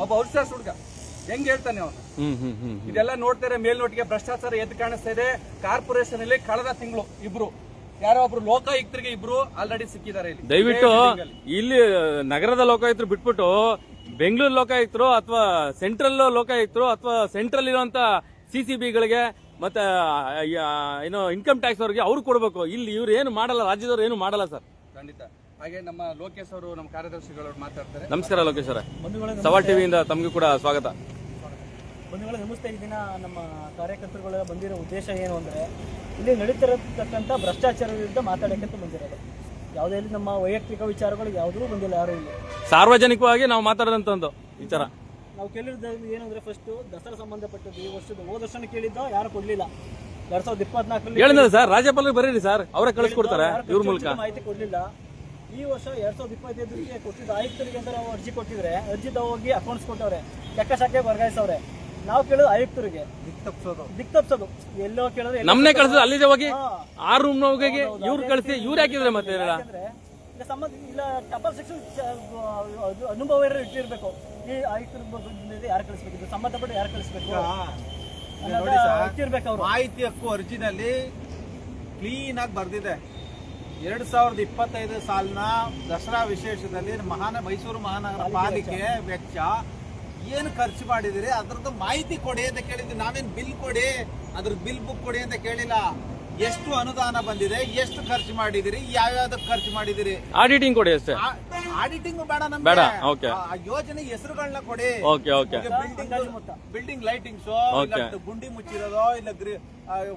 ಒಬ್ಬ ಔಟ್ ಸ್ಟಾರ್ಸ್ ಹುಡುಗ ಹೆಂಗ್ ಹೇಳ್ತಾನೆ ಅವನು? ಇದೆಲ್ಲ ನೋಡ್ತಾರೆ ಮೇಲ್ನೋಟಿಗೆ ಭ್ರಷ್ಟಾಚಾರ ಎದ್ದು ಕಾಣಿಸ್ತಾ ಇದೆ. ಕಾರ್ಪೊರೇಷನ್ ಅಲ್ಲಿ ಕಳೆದ ತಿಂಗಳು ಯಾರೋ ಒಬ್ರು ಲೋಕಾಯುಕ್ತರಿಗೆ ಇಬ್ರು ಆಲ್ರೆಡಿ ಸಿಕ್ಕಿದ್ದಾರೆ. ದಯವಿಟ್ಟು ಇಲ್ಲಿ ನಗರದ ಲೋಕಾಯುಕ್ತರು ಬಿಟ್ಬಿಟ್ಟು ಬೆಂಗಳೂರು ಲೋಕಾಯುಕ್ತರು ಅಥವಾ ಸೆಂಟ್ರಲ್ ಲೋಕಾಯುಕ್ತರು ಅಥವಾ ಸೆಂಟ್ರಲ್ ಇರುವಂತ ಸಿಸಿಬಿಗಳಿಗೆ ಮತ್ತೆ ಏನೋ ಇನ್ಕಮ್ ಟ್ಯಾಕ್ಸ್ ಅವರಿಗೆ ಅವ್ರು ಕೊಡ್ಬೇಕು. ಇಲ್ಲಿ ಇವ್ರು ಏನು ಮಾಡಲ್ಲ, ರಾಜ್ಯದವ್ರು ಏನು ಮಾಡಲ್ಲ ಸರ್. ಖಂಡಿತ. ಹಾಗೆ ನಮ್ಮ ಲೋಕೇಶ್ ಅವರು, ನಮ್ಮ ಕಾರ್ಯದರ್ಶಿಗಳು ಮಾತಾಡ್ತಾರೆ. ನಮಸ್ಕಾರ ಲೋಕೇಶ್ ಅವರೇ, ಸವಾಲ್ ಟಿವಿಯಿಂದ ತಮಗೂ ಕೂಡ ಸ್ವಾಗತ. ಬಂಧುಗಳೇ ನಮಸ್ತೆ. ಈ ದಿನ ನಮ್ಮ ಕಾರ್ಯಕರ್ತರುಗಳ ಬಂದಿರೋ ಉದ್ದೇಶ ಏನು ಅಂದರೆ, ಇಲ್ಲಿ ನಡೀತಿರತಕ್ಕಂಥ ಭ್ರಷ್ಟಾಚಾರದ ವಿರುದ್ಧ ಮಾತಾಡೋಕ್ಕಂತ ಬಂದಿರೋದು. ಯಾವುದೇ ನಮ್ಮ ವೈಯಕ್ತಿಕ ವಿಚಾರಗಳು ಯಾವುದೂ ಬಂದಿಲ್ಲ ಯಾರು ಇಲ್ಲಿ. ಸಾರ್ವಜನಿಕವಾಗಿ ನಾವು ಮಾತಾಡೋದಂತ ಒಂದು ವಿಚಾರ ನಾವು ಕೇಳಿರೋದು ಏನು ಅಂದರೆ, ಫಸ್ಟು ದಸರಾ ಸಂಬಂಧಪಟ್ಟದ್ದು ಈ ವರ್ಷದ ಹೋದ ವರ್ಷನ ಕೇಳಿದ್ದೋ ಯಾರು ಕೊಡಲಿಲ್ಲ. 2024ರಲ್ಲಿ ಹೇಳಿದ್ರೆ ಸರ್ ರಾಜ್ಯಪಾಲರಿಗೆ ಬರೀರಿ ಸರ್, ಅವರೇ ಕಳಿಸ್ಕೊಡ್ತಾರೆ ಇವ್ರ ಮೂಲಕ. ಮಾಹಿತಿ ಕೊಡಲಿಲ್ಲ. ಈ ವರ್ಷ 2025ಕ್ಕೆ ಕೊಟ್ಟಿದ್ದ ಆಯುಕ್ತರಿಗೆ ಅಂತ ನಾವು ಅರ್ಜಿ ಕೊಟ್ಟಿದ್ರೆ, ಅರ್ಜಿದ ಹೋಗಿ ಅಕೌಂಟ್ಸ್ ಕೊಟ್ಟವ್ರೆ, ಲೆಕ್ಕಶಾಖೆ ವರ್ಗಾಯಿಸವ್ರೆ. ನಾವು ಕೇಳೋದು ಆಯುಕ್ತರಿಗೆ ದಿಕ್ತಪ್ಸೋದು. ಎಲ್ಲೋ ಕೇಳಿದ್ರೆ ನಮ್ನೆ ಕಳ್ಸೋದು, ಅಲ್ಲಿದೆ ಹೋಗಿ ಆ ರೂಮ್ ಹೋಗಿ ಇವ್ರು ಕಳಿಸಿ ಇವ್ರು ಹಾಕಿದ್ರೆ ಮತ್ತೆ ಸಂಬಂಧ ಇಲ್ಲ. ಟಪಲ್ ಸೆಕ್ಷನ್ ಅನುಭವ ಇಟ್ಟಿರ್ಬೇಕು. ಈ ಆಯುಕ್ತರಿಗೆ ಯಾರು ಕಳಿಸ್ಬೇಕು, ಸಂಬಂಧಪಟ್ಟ ಯಾರು ಕಳಿಸ್ಬೇಕು ಇಟ್ಟಿರ್ಬೇಕು. ಅವ್ರು ಮಾಹಿತಿ ಹಕ್ಕು ಅರ್ಜಿನಲ್ಲಿ ಕ್ಲೀನ್ ಆಗಿ ಬರ್ದಿದೆ. 2025 ಸಾಲಿನ ದಸರಾ ವಿಶೇಷದಲ್ಲಿ ಮೈಸೂರು ಮಹಾನಗರ ಪಾಲಿಕೆ ವೆಚ್ಚ ಏನು ಖರ್ಚು ಮಾಡಿದಿರಿ ಅದ್ರದ್ದು ಮಾಹಿತಿ ಕೊಡಿ ಅಂತ ಕೇಳಿದ್ವಿ. ನಾವೇನು ಬಿಲ್ ಕೊಡಿ, ಅದ್ರ ಬಿಲ್ ಬುಕ್ ಕೊಡಿ ಅಂತ ಕೇಳಿಲ್ಲ. ಎಷ್ಟು ಅನುದಾನ ಬಂದಿದೆ, ಎಷ್ಟು ಖರ್ಚು ಮಾಡಿದಿರಿ, ಯಾವ್ಯಾವ್ದಕ್ಕೆ ಖರ್ಚು ಮಾಡಿದಿರಿ, ಆಡಿಟಿಂಗ್ ಕೊಡಿ ಅಷ್ಟೇ. ಆಡಿಟಿಂಗ್ ಬೇಡ ಬೇಡ. ನಮ್ಗೆ. ಯೋಜನೆ ಹೆಸರುಗಳನ್ನ ಕೊಡಿ. ಬಿಲ್ಡಿಂಗ್ ಲೈಟಿಂಗ್ಸ್, ಗುಂಡಿ ಮುಚ್ಚಿರೋದು, ಇಲ್ಲ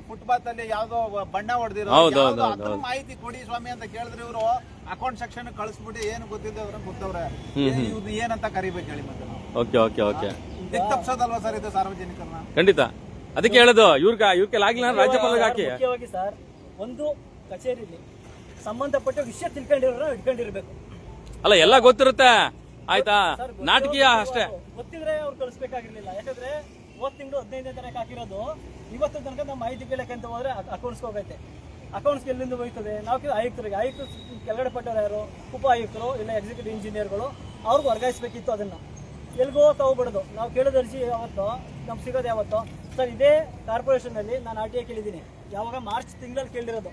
ಫುಟ್ಪಾತ್ ಅಲ್ಲಿ ಯಾವ್ದೋ ಬಣ್ಣ ಹೊಡೆದಿರೋ ಮಾಹಿತಿ ಕೊಡಿ ಸ್ವಾಮಿ ಅಂತ ಕೇಳಿದ್ರೆ ಇವರು ಅಕೌಂಟ್ ಸೆಕ್ಷನ್ ಕಳಿಸ್ಬಿಟ್ಟು ಏನು ಗೊತ್ತಿದೆ ಅವ್ರ ಗೊತ್ತವ್ರೆ. ಇವ್ರು ಏನಂತ ಕರಿಬೇಕು ಹೇಳಿ ಮತ್ತೆ ನಾವು ತಪ್ಸೋದಲ್ವಾ ಸರ್ ಇದು ಸಾರ್ವಜನಿಕರನ್ನ? ಖಂಡಿತ. ಅದಕ್ಕೆ ಹೇಳೋದು ಇವ್ರಿಗೆ ಆಗಿಲ್ಲ ರಾಜ್ಯಪಾಲರಿಗೆ ಹಾಕಿ. ಮುಖ್ಯವಾಗಿ ಸರ್, ಒಂದು ಕಚೇರಿಯಲ್ಲಿ ಸಂಬಂಧಪಟ್ಟ ವಿಷಯ ತಿಳ್ಕೊಂಡಿರೋ ಇಟ್ಕೊಂಡಿರ್ಬೇಕು. ಅಲ್ಲ ಎಲ್ಲ ಗೊತ್ತಿರುತ್ತೆ ಆಯ್ತಾ, ನಾಟಕೀಯ ಅಷ್ಟೇ. ಗೊತ್ತಿದ್ರೆ ಅವ್ರು ಕಳಿಸ್ಬೇಕಾಗಿರ್ಲಿಲ್ಲ. ಯಾಕಂದ್ರೆ ಹೋದ್ ತಿಂಗಳು 15ನೇ ತಾರೀಕು ಹಾಕಿರೋದು, ಇವತ್ತು ತನಕ ನಾವು ಮಾಹಿತಿ ಕೇಳಕ್ಕೆ ಅಂತ ಹೋದ್ರೆ ಅಕೌಂಟ್ಸ್ ಹೋಗೈತೆ. ಅಕೌಂಟ್ಸ್ ಎಲ್ಲಿಂದ ಹೋಯ್ತದೆ? ನಾವು ಆಯುಕ್ತರಿಗೆ, ಆಯುಕ್ತರು ಕೆಳಗಡೆ ಪಟ್ಟವರು ಯಾರು? ಉಪ ಆಯುಕ್ತರು ಇಲ್ಲ ಎಕ್ಸಿಕ್ಯೂಟಿವ್ ಇಂಜಿನಿಯರ್ಗಳು. ಅವ್ರಿಗೆ ವರ್ಗಾಯಿಸಬೇಕಿತ್ತು. ಅದನ್ನ ಎಲ್ಗೋ ತಗೋಬಿಡೋದು. ನಾವು ಕೇಳೋದು ಅರ್ಜಿ ಯಾವತ್ತೋ ನಮ್ಗೆ ಸಿಗೋದು ಯಾವತ್ತೋ ಸರ್. ಇದೇ ಕಾರ್ಪೊರೇಷನ್ ಅಲ್ಲಿ ನಾನು RTI ಕೇಳಿದ್ದೀನಿ. ಯಾವಾಗ ಮಾರ್ಚ್ ತಿಂಗಳಲ್ಲಿ ಕೇಳಿರೋದು.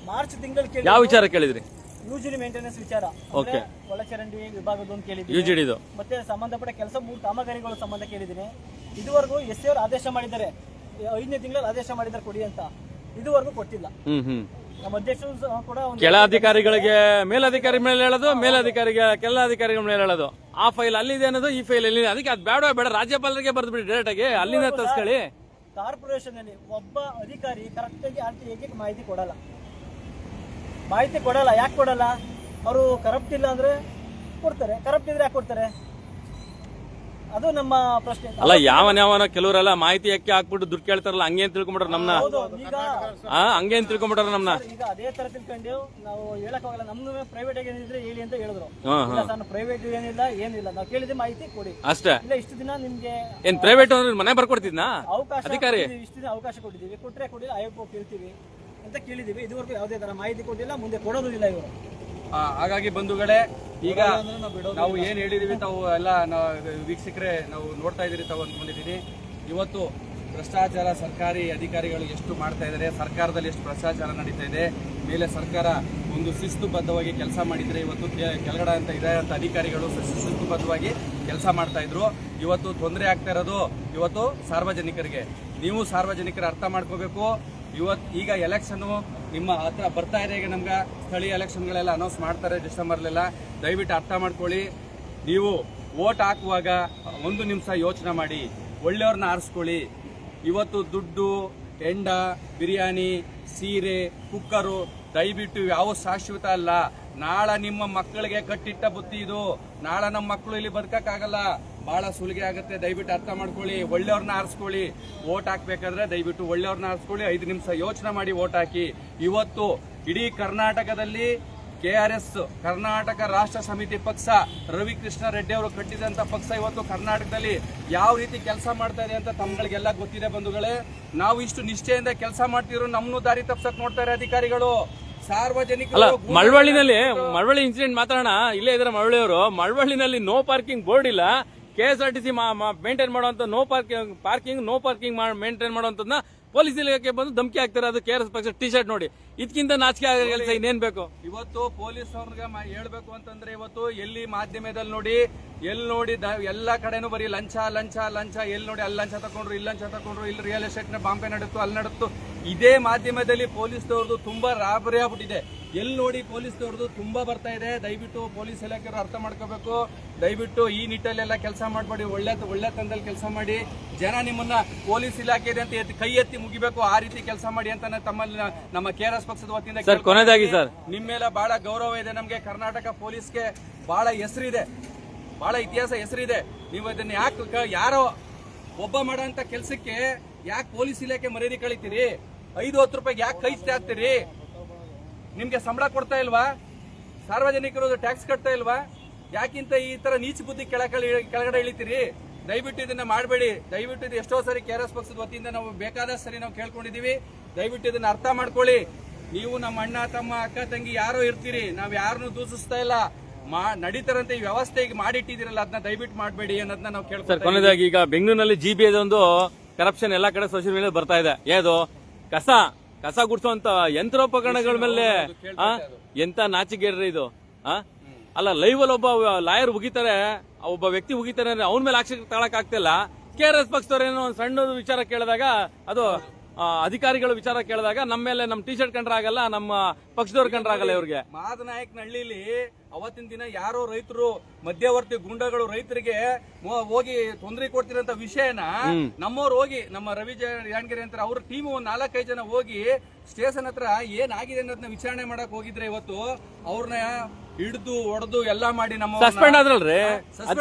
ಮಾರ್ಚ್ ತಿಂಗಳಲ್ಲಿ ಕೇಳಿ ಯಾವ ವಿಚಾರ ಕೇಳಿದ್ರಿ? ಯೂಜಿಡಿ ಮೇಂಟೆನೆನ್ಸ್ ವಿಚಾರ, ಒಳಚರಂಡಿ ವಿಭಾಗದೊಂದು ಕೇಳಿದ್ದೀನಿ. ಯುಜಿಡಿದು ಮತ್ತೆ ಸಂಬಂಧಪಟ್ಟ ಕೆಲಸ 3 ಕಾಮಗಾರಿಗಳು ಸಂಬಂಧ ಕೇಳಿದ್ದೀನಿ. ಇದುವರೆಗೂ SC ಅವರು ಆದೇಶ ಮಾಡಿದ್ದಾರೆ, 5ನೇ ತಿಂಗಳಲ್ಲಿ ಆದೇಶ ಮಾಡಿದ್ದಾರೆ ಕೊಡಿ ಅಂತ. ಇದುವರೆಗೂ ಕೊಟ್ಟಿಲ್ಲ. ನಮ್ಮ ಅಧ್ಯಕ್ಷರು ಕೂಡ ಕೆಳ ಅಧಿಕಾರಿಗಳಿಗೆ ಮೇಲಧಿಕಾರಿ ಮೇಲೆ ಹೇಳೋದು, ಮೇಲಧಿಕಾರಿಗೆ ಕೆಲ ಅಧಿಕಾರಿಗಳ ಮೇಲೆ ಹೇಳೋದು. ಆ ಫೈಲ್ ಅಲ್ಲಿದೆ ಅನ್ನೋದು, ಈ ಫೈಲ್ ಎಲ್ಲಿದೆ. ಅದಕ್ಕೆ ಅದು ಬೇಡ ರಾಜ್ಯಪಾಲರಿಗೆ ಬರ್ದು ಬಿಡಿ ಡೈರೆಕ್ಟ್ ಆಗಿ, ಅಲ್ಲಿಂದ ತರಿಸ್ಕೊಳ್ಳಿ. ಕಾರ್ಪೊರೇಷನ್ ಅಲ್ಲಿ ಒಬ್ಬ ಅಧಿಕಾರಿ ಕರೆಕ್ಟ್ ಆಗಿ RTIಗೆ ಮಾಹಿತಿ ಕೊಡಲ್ಲ. ಯಾಕೆ ಕೊಡಲ್ಲ? ಅವರು ಕರಪ್ಟ್ ಇಲ್ಲ ಅಂದ್ರೆ ಕೊಡ್ತಾರೆ, ಕರಪ್ಟ್ ಇದ್ರೆ ಯಾಕೆ ಕೊಡ್ತಾರೆ? ಅದು ನಮ್ಮ ಪ್ರಶ್ನೆ. ಅಲ್ಲ ಯಾವನ ಕೆಲವರೆಲ್ಲ ಮಾಹಿತಿ ಯಾಕೆ ಹಾಕ್ಬಿಟ್ಟು ದುಡ್ಡು ಕೇಳ್ತಾರಲ್ಲ, ಹಂಗೇನ್ ತಿಳ್ಕೊಂಡ್ಬಿಟ್ರ ನಮ್ನ. ಹಂಗೇನ್ ತಿಳ್ಕೊಂಡ್ಬಿಟ್ರ ನಮ್ನ. ಈಗ ಅದೇ ತರ ತಿಳ್ಕೊಂಡು ನಾವು ಹೇಳಕ್ ಹೋಗಲ್ಲ. ನಮ್ದು ಪ್ರೈವೇಟ್ ಆಗಿ ಏನಿದ್ರೆ ಹೇಳಿ ಅಂತ ಹೇಳಿದ್ರು. ನಾನು ಪ್ರೈವೇಟ್ ಏನಿಲ್ಲ ನಾವು ಕೇಳಿದ್ರೆ ಮಾಹಿತಿ ಕೊಡಿ ಅಷ್ಟೇ. ಇಲ್ಲ ಇಷ್ಟು ದಿನ ನಿಮ್ಗೆ ಏನ್ ಪ್ರೈವೇಟ್ ಅಂದ್ರೆ ಮನೆ ಬರ್ಕೊಡ್ತಿದ್ನಾ ಅವಕಾಶ ಅಧಿಕಾರಿ? ಇಷ್ಟು ದಿನ ಅವಕಾಶ ಕೊಟ್ಟಿದ್ದೀವಿ, ಕೊಟ್ರೆ ಕೊಡಿಲ್ಲ, ಆಯೋಗ ಕೇಳ್ತೀವಿ ಅಂತ ಕೇಳಿದೀವಿ. ಇದುವರೆಗೂ ಯಾವುದೇ ತರ ಮಾಹಿತಿ ಕೊಟ್ಟಿಲ್ಲ, ಮುಂದೆ ಕೊಡೋದಿಲ್ಲ ಇವರು. ಹಾಗಾಗಿ ಬಂಧುಗಳೇ, ಈಗ ನಾವು ಏನ್ ಹೇಳಿದೀವಿ ತಾವು ಎಲ್ಲ ವೀಕ್ಷಕರೇ ನಾವು ನೋಡ್ತಾ ಇದೀರಿ, ತಾವು ಅಂದ್ಕೊಂಡಿದ್ದೀನಿ. ಇವತ್ತು ಭ್ರಷ್ಟಾಚಾರ ಸರ್ಕಾರಿ ಅಧಿಕಾರಿಗಳು ಎಷ್ಟು ಮಾಡ್ತಾ ಇದ್ದಾರೆ, ಸರ್ಕಾರದಲ್ಲಿ ಎಷ್ಟು ಭ್ರಷ್ಟಾಚಾರ ನಡೀತಾ ಇದೆ, ಮೇಲೆ ಸರ್ಕಾರ ಒಂದು ಶಿಸ್ತುಬದ್ಧವಾಗಿ ಕೆಲಸ ಮಾಡಿದ್ರೆ ಇವತ್ತು ಕೆಳಗಡೆ ಅಂತ ಇರೋಂಥ ಅಧಿಕಾರಿಗಳು ಶಿಸ್ತುಬದ್ಧವಾಗಿ ಕೆಲಸ ಮಾಡ್ತಾ ಇದ್ರು. ಇವತ್ತು ತೊಂದರೆ ಆಗ್ತಾ ಇರೋದು ಇವತ್ತು ಸಾರ್ವಜನಿಕರಿಗೆ. ನೀವು ಸಾರ್ವಜನಿಕರು ಅರ್ಥ ಮಾಡ್ಕೋಬೇಕು. ಈಗ ಎಲೆಕ್ಷನ್ ನಿಮ್ಮ ಹತ್ರ ಬರ್ತಾ ಇದೆ. ಈಗ ನಮ್ಗೆ ಸ್ಥಳೀಯ ಎಲೆಕ್ಷನ್ಗಳೆಲ್ಲ ಅನೌನ್ಸ್ ಮಾಡ್ತಾರೆ ಡಿಸೆಂಬರ್ಲೆಲ್ಲ. ದಯವಿಟ್ಟು ಅರ್ಥ ಮಾಡ್ಕೊಳ್ಳಿ. ನೀವು ವೋಟ್ ಹಾಕುವಾಗ 1 ನಿಮಿಷ ಯೋಚನೆ ಮಾಡಿ, ಒಳ್ಳೆಯವ್ರನ್ನ ಆರಿಸ್ಕೊಳ್ಳಿ. ಇವತ್ತು ದುಡ್ಡು, ಹೆಂಡ, ಬಿರಿಯಾನಿ, ಸೀರೆ, ಕುಕ್ಕರು ದಯವಿಟ್ಟು ಯಾವ ಶಾಶ್ವತ ಅಲ್ಲ. ನಾಳೆ ನಿಮ್ಮ ಮಕ್ಕಳಿಗೆ ಕಟ್ಟಿಟ್ಟ ಬುತ್ತಿ ಇದು. ನಾಳೆ ನಮ್ಮ ಮಕ್ಕಳು ಇಲ್ಲಿ ಬದುಕಕ್ಕಾಗಲ್ಲ, ಬಹಳ ಸುಲಿಗೆ ಆಗುತ್ತೆ. ದಯವಿಟ್ಟು ಅರ್ಥ ಮಾಡ್ಕೊಳ್ಳಿ. ಒಳ್ಳೆಯವ್ರನ್ನ ಆರಿಸ್ಕೊಳ್ಳಿ. ವೋಟ್ ಹಾಕ್ಬೇಕಾದ್ರೆ ದಯವಿಟ್ಟು ಒಳ್ಳೆಯವ್ರನ್ನ ಆರಿಸ್ಕೊಳ್ಳಿ. 5 ನಿಮಿಷ ಯೋಚನೆ ಮಾಡಿ ವೋಟ್ ಹಾಕಿ. ಇವತ್ತು ಇಡೀ ಕರ್ನಾಟಕದಲ್ಲಿ KRS ಕರ್ನಾಟಕ ರಾಷ್ಟ್ರ ಸಮಿತಿ ಪಕ್ಷ, ರವಿಕೃಷ್ಣ ರೆಡ್ಡಿ ಅವರು ಕಟ್ಟಿದಂತ ಪಕ್ಷ ಇವತ್ತು ಕರ್ನಾಟಕದಲ್ಲಿ ಯಾವ ರೀತಿ ಕೆಲಸ ಮಾಡ್ತಾ ಇದೆ ಅಂತ ತಮ್ಗಳಿಗೆಲ್ಲ ಗೊತ್ತಿದೆ ಬಂಧುಗಳೇ. ನಾವು ಇಷ್ಟು ನಿಷ್ಠೆಯಿಂದ ಕೆಲಸ ಮಾಡ್ತಿರೋ ನಮ್ಮನ್ನು ದಾರಿ ತಪ್ಸಕ್ ನೋಡ್ತಾರೆ ಅಧಿಕಾರಿಗಳು. ಸಾರ್ವಜನಿಕರು ಮಳವಳ್ಳಿ ಇನ್ಸಿಡೆಂಟ್ ಮಾತಾಡೋಣ. ಇಲ್ಲೇ ಇದ್ರೆ ಮಳವಳ್ಳಿಯವರು, ಮಳವಳ್ಳಿನಲ್ಲಿ ನೋ ಪಾರ್ಕಿಂಗ್ ಬೋರ್ಡ್ ಇಲ್ಲ. KSRTC ಮೇಂಟೈನ್ ಮಾಡುವಂತ ನೋ ಪಾರ್ಕಿಂಗ್ ಮೇಂಟೈನ್ ಮಾಡುವಂತದ್ನ ಪೊಲೀಸ್ ಇಲಾಖೆ ಬಂದು ಧಮಕಿ ಹಾಕ್ತಾರೆ. ಅದು KRS ಪಕ್ಷ ಟಿ ಶರ್ಟ್ ನೋಡಿ. ಇದಕ್ಕಿಂತ ನಾಚಿಕೆ ಆಗೋ ಕೆಲಸ ಇನ್ನೇನ್ ಬೇಕು? ಇವತ್ತು ಪೊಲೀಸ್ ಅವ್ರಿಗೆ ಹೇಳ್ಬೇಕು ಅಂತಂದ್ರೆ, ಇವತ್ತು ಎಲ್ಲಿ ಮಾಧ್ಯಮದಲ್ಲಿ ನೋಡಿ, ಎಲ್ಲಿ ನೋಡಿ ಎಲ್ಲಾ ಕಡೆನೂ ಬರೀ ಲಂಚ ಲಂಚ ಲಂಚ. ಎಲ್ಲಿ ನೋಡಿ ಅಲ್ಲಿ ಲಂಚ ತಕೊಂಡ್ರು, ಇಲ್ಲಿ ಲಂಚ ತಕೊಂಡ್ರು, ಇಲ್ಲಿ ರಿಯಲ್ ಎಸ್ಟೇಟ್ ನ ಬಾಂಬೆ ನಡುತ್ತು, ಅಲ್ಲಿ ನಡುತ್ತು. ಇದೇ ಮಾಧ್ಯಮದಲ್ಲಿ ಪೊಲೀಸ್ನವ್ರದ್ದು ತುಂಬಾ ರಾಬರಿ ಆಗ್ಬಿಟ್ಟಿದೆ. ಎಲ್ಲಿ ನೋಡಿ ಪೊಲೀಸ್ನವ್ರದ್ದು ತುಂಬಾ ಬರ್ತಾ ಇದೆ. ದಯವಿಟ್ಟು ಪೊಲೀಸ್ ಇಲಾಖೆಯವರು ಅರ್ಥ ಮಾಡ್ಕೋಬೇಕು. ದಯವಿಟ್ಟು ಈ ನಿಟ್ಟಲ್ಲೆಲ್ಲ ಕೆಲಸ ಮಾಡಬೇಡಿ. ಒಳ್ಳೆ ತಂದಲ್ಲಿ ಕೆಲಸ ಮಾಡಿ. ಜನ ನಿಮ್ಮನ್ನ ಪೊಲೀಸ್ ಇಲಾಖೆ ಇದೆ ಅಂತ ಕೈ ಎತ್ತಿ ಮುಗಿಬೇಕು. ಆ ರೀತಿ ಕೆಲಸ ಮಾಡಿ ಅಂತ ತಮ್ಮಲ್ಲಿ ನಮ್ಮ KRS ಪಕ್ಷದ ವತಿಯಿಂದ ಕೊನೆಯದಾಗಿ ಸರ್, ನಿಮ್ಮ ಮೇಲೆ ಬಹಳ ಗೌರವ ಇದೆ ನಮ್ಗೆ. ಕರ್ನಾಟಕ ಪೊಲೀಸ್ಗೆ ಬಹಳ ಹೆಸರಿದೆ, ಬಹಳ ಇತಿಹಾಸ ಹೆಸರಿದೆ. ನೀವು ಅದನ್ನ ಯಾಕೆ ಯಾರೋ ಒಬ್ಬ ಮಾಡೋಂತ ಕೆಲಸಕ್ಕೆ ಯಾಕೆ ಪೊಲೀಸ್ ಇಲಾಖೆ ಮರ್ಯಾದೆ ಕಳಿತೀರಿ? 5-10 ರೂಪಾಯಿಗೆ ಯಾಕೆ ಕೈ ಹಾಕ್ತೀರಿ? ನಿಮ್ಗೆ ಸಂಬಳ ಕೊಡ್ತಾ ಇಲ್ವಾ? ಸಾರ್ವಜನಿಕರು ಟ್ಯಾಕ್ಸ್ ಕಟ್ತಾ ಇಲ್ವಾ? ಯಾಕಿಂತ ಈ ತರ ನೀಚ ಬುದ್ಧಿ ಕೆಳಗಡೆ ಇಳಿತೀರಿ? ದಯವಿಟ್ಟು ಇದನ್ನ ಮಾಡಬೇಡಿ. ದಯವಿಟ್ಟು ಇದು ಎಷ್ಟೋ ಸರಿ KRS ಪಕ್ಷದ ವತಿಯಿಂದ ನಾವು ಬೇಕಾದಷ್ಟು ಸರಿ ನಾವು ಕೇಳ್ಕೊಂಡಿದೀವಿ. ದಯವಿಟ್ಟು ಇದನ್ನ ಅರ್ಥ ಮಾಡ್ಕೊಳ್ಳಿ. ನೀವು ನಮ್ಮ ಅಣ್ಣ ತಮ್ಮ ಅಕ್ಕ ತಂಗಿ ಯಾರೋ ಇರ್ತೀರಿ, ನಾವ್ ಯಾರನ್ನು ದೂಷಿಸ್ತಾ ಇಲ್ಲ. ನಡೀತಾರಂತ ಈ ವ್ಯವಸ್ಥೆ ಈಗ ಮಾಡಿಟ್ಟಿದಿರಲ್ಲ, ಅದನ್ನ ದಯವಿಟ್ಟು ಮಾಡಬೇಡಿ ಅನ್ನೋದನ್ನ ನಾವು ಕೇಳ್ತಾರೆ. ಕೊನೆಯದಾಗಿ ಈಗ ಬೆಂಗಳೂರಿನಲ್ಲಿ GBA ಒಂದು ಕರಪ್ಷನ್ ಎಲ್ಲಾ ಕಡೆ ಸೋಷಿಯಲ್ ಮೀಡಿಯಾ ಬರ್ತಾ ಇದೆ. ಯಾವುದು ಕಸ ಗುಡ್ಸೋಂತ ಯಂತ್ರೋಪಕರಣಗಳ ಮೇಲೆ ಎಂತ ನಾಚಿಕೆರ್ರಿ ಇದು. ಅಲ್ಲ, ಲೈವ್ ಅಲ್ಲಿ ಒಬ್ಬ ಲಾಯರ್ ಉಗಿತಾರೆ, ಒಬ್ಬ ವ್ಯಕ್ತಿ ಉಗಿತಾರೆ ಅಂದ್ರೆ ಅವನ ಮೇಲೆ ಆಕ್ಷೇಪ ತಗೊಳಕ್ ಆಗ್ತಿಲ್ಲ. KRS ಪಕ್ಷದವ್ರೇನೋ ಒಂದು ಸಣ್ಣ ವಿಚಾರ ಕೇಳಿದಾಗ, ಅದು ಅಧಿಕಾರಿಗಳ ವಿಚಾರ ಕೇಳಿದಾಗ ನಮ್ಮ ಮೇಲೆ ನಮ್ಮ ಟಿ ಶರ್ಟ್ ಕಂಡ್ರೆ ಆಗಲ್ಲ, ನಮ್ಮ ಪಕ್ಷದವ್ರ ಕಂಡ್ರೆ ಆಗಲ್ಲ. ಇವ್ರಿಗೆ ಮಾದನಾಯಕನಹಳ್ಳಿಲಿ ಅವತ್ತಿನ ದಿನ ಯಾರೋ ರೈತರು ಮಧ್ಯವರ್ತಿ ಗುಂಡಗಳು ರೈತರಿಗೆ ಹೋಗಿ ತೊಂದರೆ ಕೊಡ್ತಿರಂತ ವಿಷಯನ ನಮ್ಮವ್ರು ಹೋಗಿ, ನಮ್ಮ ರವಿ ಯಾಣಗೆರೆ ಅಂತ ಅವ್ರ ಟೀಮ್ 4-5 ಜನ ಹೋಗಿ ಸ್ಟೇಷನ್ ಹತ್ರ ಏನಾಗಿದೆ ಅನ್ನೋದನ್ನ ವಿಚಾರಣೆ ಮಾಡಕ್ ಹೋಗಿದ್ರೆ, ಇವತ್ತು ಅವ್ರನ್ನ ಹಿಡಿದು ಹೊಡೆದು ಎಲ್ಲಾ ಮಾಡಿ ನಮ್ಮ ಸಸ್ಪೆಂಡ್ ಆದ್ರಲ್ರಿ.